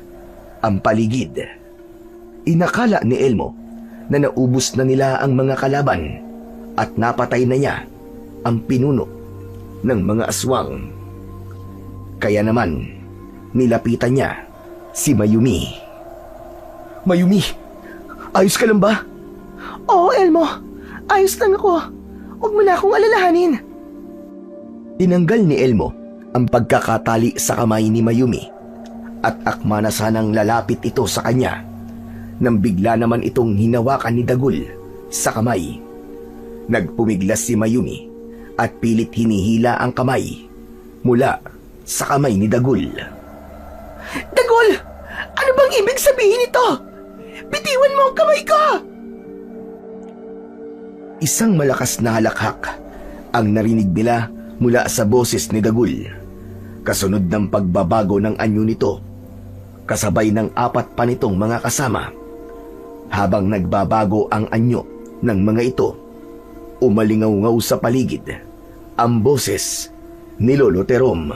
Speaker 1: ang paligid. Inakala ni Elmo na naubos na nila ang mga kalaban at napatay na niya ang pinuno ng mga aswang. Kaya naman, nilapitan niya si Mayumi.
Speaker 2: Mayumi, ayos ka lang ba? Oo, Elmo. Ayos lang ako. Huwag mo na akong alalahanin.
Speaker 1: Tinanggal ni Elmo ang pagkakatali sa kamay ni Mayumi at akma na sanang lalapit ito sa kanya nang bigla naman itong hinawakan ni Dagul sa kamay. Nagpumiglas si Mayumi at pilit hinihila ang kamay mula sa kamay ni Dagul.
Speaker 2: Dagol! Ano bang ibig sabihin nito? Bitiwan mo ang kamay ko!
Speaker 1: Isang malakas na halakhak ang narinig nila mula sa boses ni Dagul. Kasunod ng pagbabago ng anyo nito, kasabay ng 4 pa nitong mga kasama. Habang nagbabago ang anyo ng mga ito, umalingaw-ngaw sa paligid ang boses ni Lolo Terom.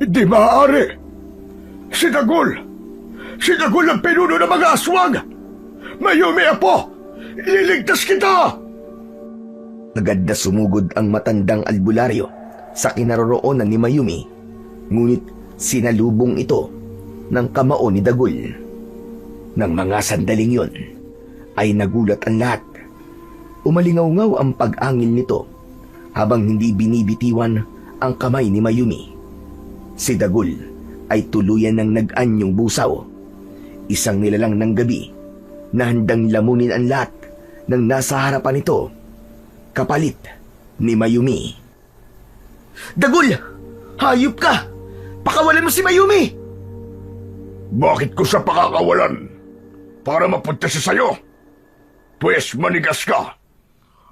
Speaker 3: Hindi maaari! Si Dagul! Si Dagul ang pinuno ng mga aswang! Mayumi, apo! Ililigtas kita!
Speaker 1: Agad na sumugod ang matandang albularyo sa kinaroroonan ni Mayumi, ngunit sinalubong ito ng kamao ni Dagul. Nang mga sandaling yon, ay nagulat ang lahat. Umalingaw-ngaw ang pag-angil nito habang hindi binibitiwan ang kamay ni Mayumi. Si Dagul ay tuluyan ng nag-anyong busaw, isang nilalang ng gabi na handang lamunin ang lahat ng nasa harapan nito, kapalit ni Mayumi.
Speaker 2: Dagul! Hayop ka! Pakawalan mo si Mayumi!
Speaker 3: Bakit ko siya pakakawalan? Para mapunta siya sa'yo? Pwes manigas ka!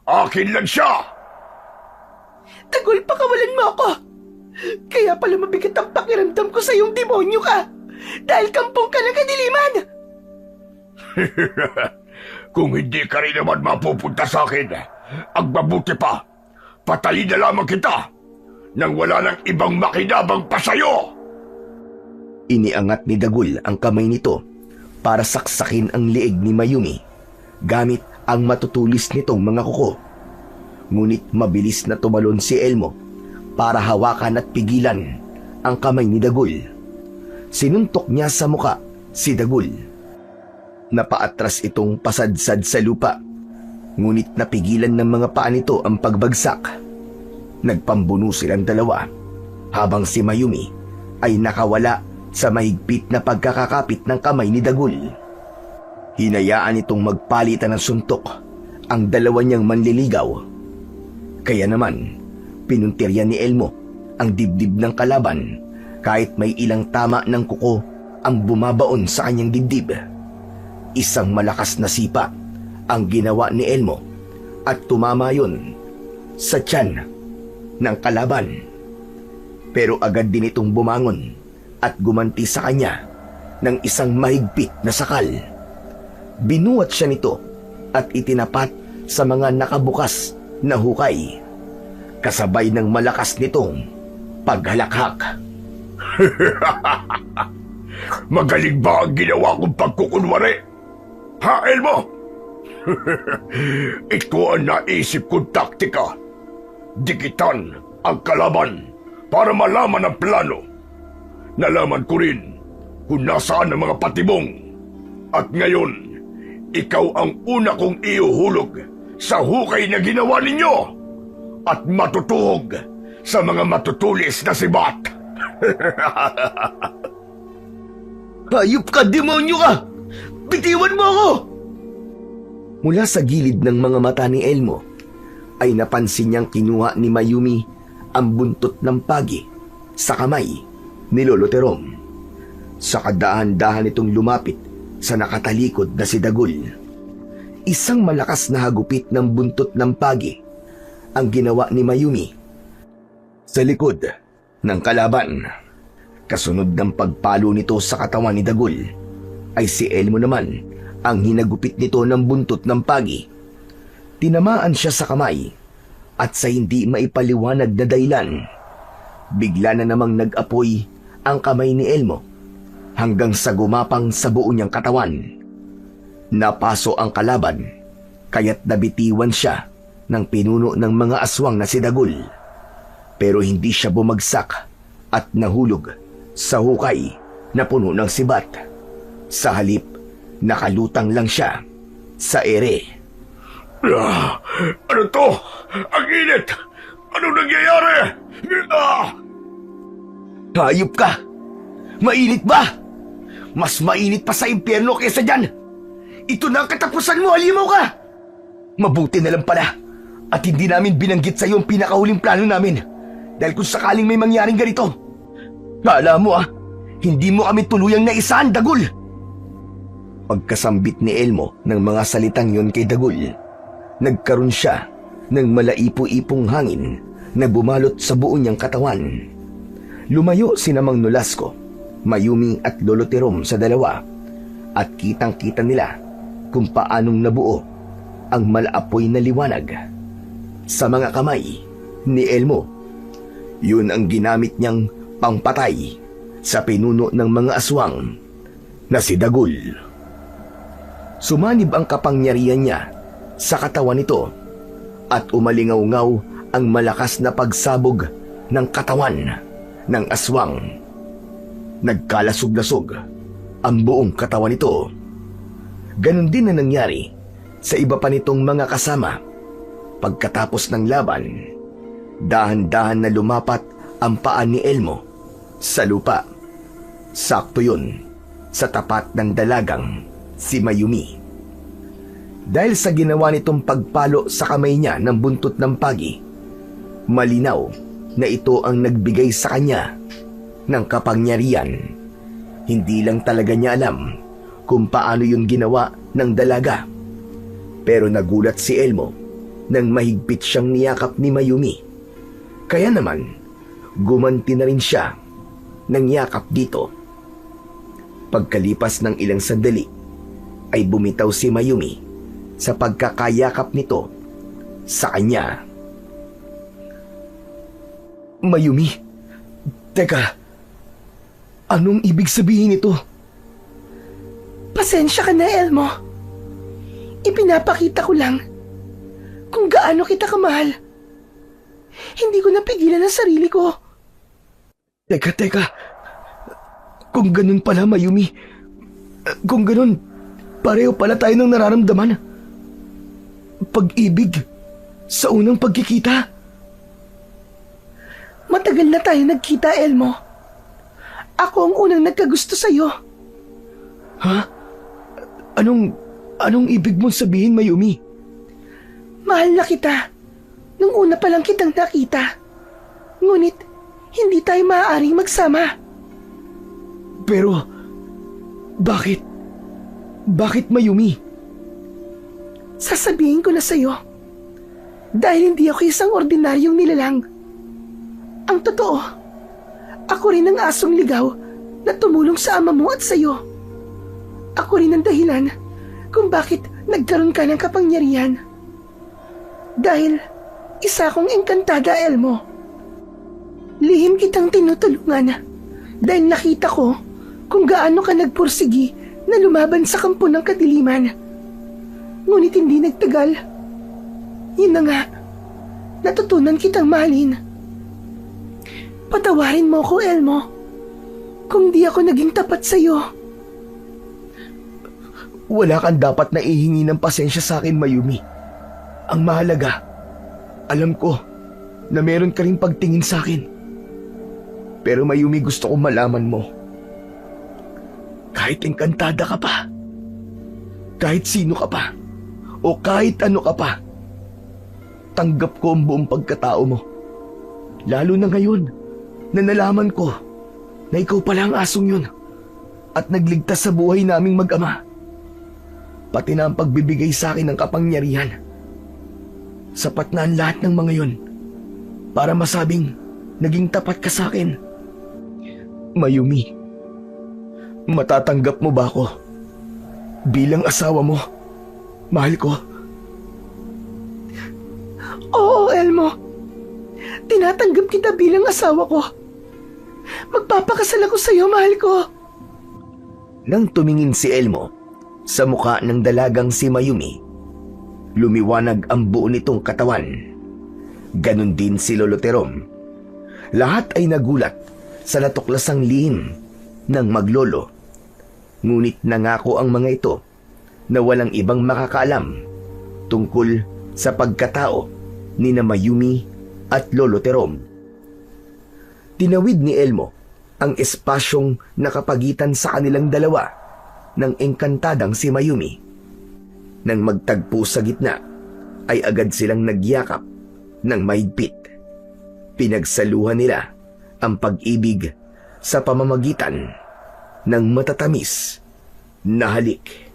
Speaker 3: Akin lang siya!
Speaker 2: Dagul, pakawalan mo ako! Kaya pala mabigat ang pakiramdam ko sa iyong demonyo ka! Dahil kampong ka ng kadiliman!
Speaker 3: Kung hindi ka rin naman mapupunta sa akin, ang mabuti pa, patayin na lamang kita nang wala nang ibang makinabang pa sa'yo!
Speaker 1: Iniangat ni Dagul ang kamay nito para saksakin ang leeg ni Mayumi gamit ang matutulis nitong mga kuko. Ngunit mabilis na tumalon si Elmo para hawakan at pigilan ang kamay ni Dagul. Sinuntok niya sa muka si Dagul. Napaatras itong pasadsad sa lupa, ngunit napigilan ng mga paa nito ang pagbagsak. Nagpambuno silang dalawa habang si Mayumi ay nakawala sa mahigpit na pagkakakapit ng kamay ni Dagul. Hinayaan itong magpalitan ng suntok ang dalawa niyang manliligaw. Kaya naman, pinuntirya ni Elmo ang dibdib ng kalaban kahit may ilang tama ng kuko ang bumabaon sa kanyang dibdib. Isang malakas na sipa ang ginawa ni Elmo at tumama yun sa tiyan ng kalaban. Pero agad din itong bumangon at gumanti sa kanya ng isang mahigpit na sakal. Binuhat siya nito at itinapat sa mga nakabukas na hukay, kasabay ng malakas nitong paghalakhak.
Speaker 3: Magaling ba ang ginawa kong pagkukunwari? Ha, Elmo? Ito ang naisip kong taktika. Dikitan ang kalaban para malaman ang plano. Nalaman ko rin kung nasaan ang mga patibong. At ngayon, ikaw ang una kong iuhulog sa hukay na ginawa ninyo at matutuhog sa mga matutulis na sibat.
Speaker 2: Hayop ka, demonyo ka! Bitiwan mo ako!
Speaker 1: Mula sa gilid ng mga mata ni Elmo, ay napansin niyang kinuha ni Mayumi ang buntot ng pagi sa kamay ni Lolo Terom. Sa kadahan-dahan itong lumapit sa nakatalikod na si Dagul. Isang malakas na hagupit ng buntot ng pagi ang ginawa ni Mayumi sa likod ng kalaban. Kasunod ng pagpalo nito sa katawan ni Dagul, ay si Elmo naman ang hinagupit nito ng buntot ng pagi. Tinamaan siya sa kamay at sa hindi maipaliwanag na dahilan, bigla na namang nag-apoy ang kamay ni Elmo hanggang sa gumapang sa buo niyang katawan. Napaso ang kalaban kaya't nabitiwan siya ng pinuno ng mga aswang na si Dagul. Pero hindi siya bumagsak at nahulog sa hukay na puno ng sibat. Sa halip, nakalutang lang siya sa ere.
Speaker 3: Ano to? Ang init! Ano nangyayari?
Speaker 1: Hayop ka! Mainit ba? Mas mainit pa sa impyerno kaysa dyan! Ito na ang katapusan mo, halimaw ka! Mabuti na lang pala at hindi namin binanggit sa iyo ang pinakahuling plano namin dahil kung sakaling may mangyaring ganito. Kala mo hindi mo kami tuluyang naisaan, Dagul! Pagkasambit ni Elmo ng mga salitang yon kay Dagul, nagkaroon siya ng malaipo-ipong hangin na bumalot sa buo niyang katawan. Lumayo si Mang Nolasco, Mayumi at Lolo Terom sa dalawa at kitang-kita nila kung paanong nabuo ang malaapoy na liwanag sa mga kamay ni Elmo. Yun ang ginamit niyang pangpatay sa pinuno ng mga aswang na si Dagul. Sumanib ang kapangyarihan niya sa katawan nito at umalingaw-ngaw ang malakas na pagsabog ng katawan ng aswang. Nagkalasog-lasog ang buong katawan nito. Ganon din na nangyari sa iba pa nitong mga kasama. Pagkatapos ng laban, dahan-dahan na lumapat ang paa ni Elmo sa lupa. Sakto yun sa tapat ng dalagang si Mayumi. Dahil sa ginawa nitong pagpalo sa kamay niya ng buntot ng pagi, malinaw na ito ang nagbigay sa kanya ng kapangyarihan. Hindi lang talaga niya alam kung paano yung ginawa ng dalaga. Pero nagulat si Elmo nang mahigpit siyang niyakap ni Mayumi. Kaya naman, gumanti na rin siya ng yakap dito. Pagkalipas ng ilang sandali, ay bumitaw si Mayumi sa pagkakayakap nito sa kanya. Mayumi, teka, anong ibig sabihin nito?
Speaker 2: Pasensya ka na, Elmo. Ipinapakita ko lang kung gaano kita kamahal. Hindi ko napigilan ang sarili ko.
Speaker 1: Teka. Kung ganun pala, Mayumi. Kung ganun, pareho pala tayo ng nararamdaman. Pag-ibig sa unang pagkikita.
Speaker 2: Matagal na tayo nagkita, Elmo. Ako ang unang nagkagusto sa'yo.
Speaker 1: Ha? Anong ibig mong sabihin, Mayumi?
Speaker 2: Mahal na kita nung una pa lang kitang nakita. Ngunit, hindi tayo maaaring magsama.
Speaker 1: Pero, bakit? Bakit, Mayumi?
Speaker 2: Sasabihin ko na sa'yo. Dahil hindi ako isang ordinaryong nilalang. Ang totoo, ako rin ang asong ligaw na tumulong sa ama mo at sa'yo. Ako rin ang dahilan kung bakit nagkaroon ka ng kapangyarihan. Dahil isa akong engkantada, Elmo. Lihim kitang tinutulungan dahil nakita ko kung gaano ka nagpursigi na lumaban sa kampo ng kadiliman. Ngunit hindi nagtagal. Yun na nga, natutunan kitang mahalin. Patawarin mo ko, Elmo, kung di ako naging tapat sa'yo.
Speaker 1: Wala kang dapat na ihingi ng pasensya sa akin, Mayumi. Ang mahalaga, alam ko na meron ka ring pagtingin sa akin. Pero Mayumi, gusto kong malaman mo. Kahit engkantada ka pa, kahit sino ka pa, o kahit ano ka pa. Tanggap ko ang buong pagkatao mo. Lalo na ngayon na nalaman ko na ikaw pala ang asong yun at nagligtas sa buhay naming mag-ama. Pati na ang pagbibigay sa akin ng kapangyarihan. Sapat na ang lahat ng mga yun para masabing naging tapat ka sa akin. Mayumi, matatanggap mo ba ako bilang asawa mo? Mahal ko.
Speaker 2: Oo, Elmo. Tinatanggap kita bilang asawa ko. Magpapakasal ako sa'yo, mahal ko.
Speaker 1: Nang tumingin si Elmo sa mukha ng dalagang si Mayumi, lumiwanag ang buo nitong katawan. Ganon din si Lolo Terom. Lahat ay nagulat sa natuklasang lihim ng maglolo. Ngunit nangako ang mga ito na walang ibang makakaalam tungkol sa pagkatao ni na Mayumi at Lolo Terom. Tinawid ni Elmo ang espasyong nakapagitan sa kanilang dalawa ng engkantadang si Mayumi. Nang magtagpo sa gitna, ay agad silang nagyakap ng mahigpit. Pinagsaluhan nila ang pag-ibig sa pamamagitan ng matatamis na halik.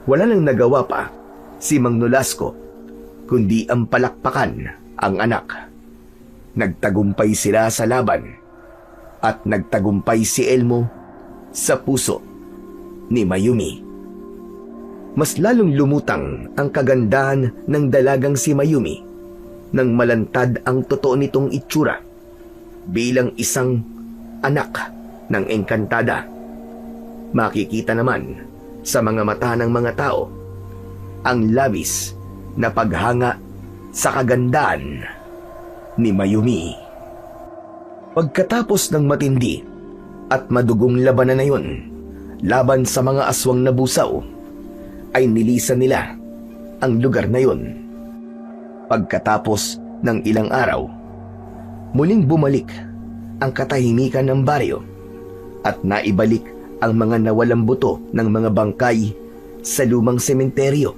Speaker 1: Wala nang nagawa pa si Mang Nolasco kundi ang palakpakan ang anak. Nagtagumpay sila sa laban at nagtagumpay si Elmo sa puso ni Mayumi. Mas lalong lumutang ang kagandahan ng dalagang si Mayumi nang malantad ang totoo nitong itsura bilang isang anak ng engkantada. Makikita naman sa mga mata ng mga tao ang labis na paghanga sa kagandahan ni Mayumi. Pagkatapos ng matindi at madugong labanan na yun, laban sa mga aswang na busaw, ay nilisan nila ang lugar na yun. Pagkatapos ng ilang araw, muling bumalik ang katahimikan ng baryo at naibalik ang mga nawalang buto ng mga bangkay sa lumang sementeryo.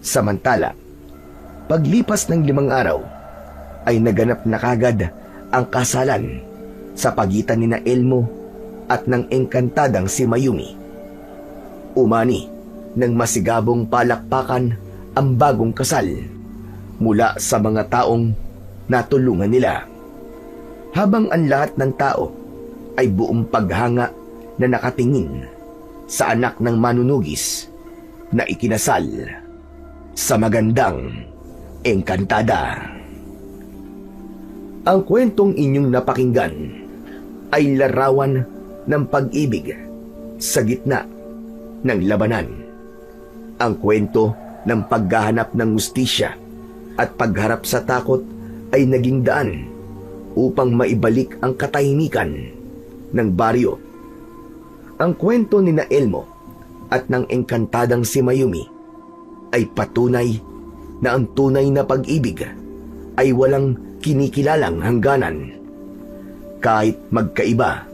Speaker 1: Samantala, paglipas ng 5 araw, ay naganap na kagad ang kasalan sa pagitan ni na Elmo at ng engkantadang si Mayumi. Umani ng masigabong palakpakan ang bagong kasal mula sa mga taong natulungan nila. Habang ang lahat ng tao ay buong paghanga na nakatingin sa anak ng manunugis na ikinasal sa magandang engkantada. Ang kwentong inyong napakinggan ay larawan ng pag-ibig sa gitna ng labanan. Ang kwento ng paghahanap ng hustisya at pagharap sa takot ay naging daan upang maibalik ang katahimikan ng baryo. Ang kwento ni na Elmo at ng engkantadang si Mayumi ay patunay na ang tunay na pag-ibig ay walang kinikilalang hangganan. Kahit magkaiba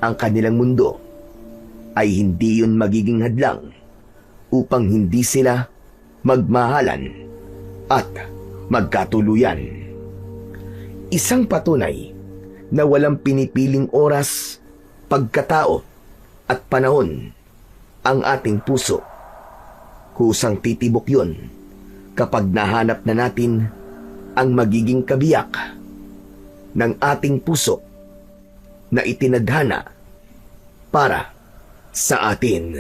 Speaker 1: ang kanilang mundo, ay hindi yun magiging hadlang upang hindi sila magmahalan at magkatuluyan. Isang patunay na walang pinipiling oras, pagkatao at panahon ang ating puso. Kusang titibok yun kapag nahanap na natin ang magiging kabiyak ng ating puso na itinadhana para sa atin.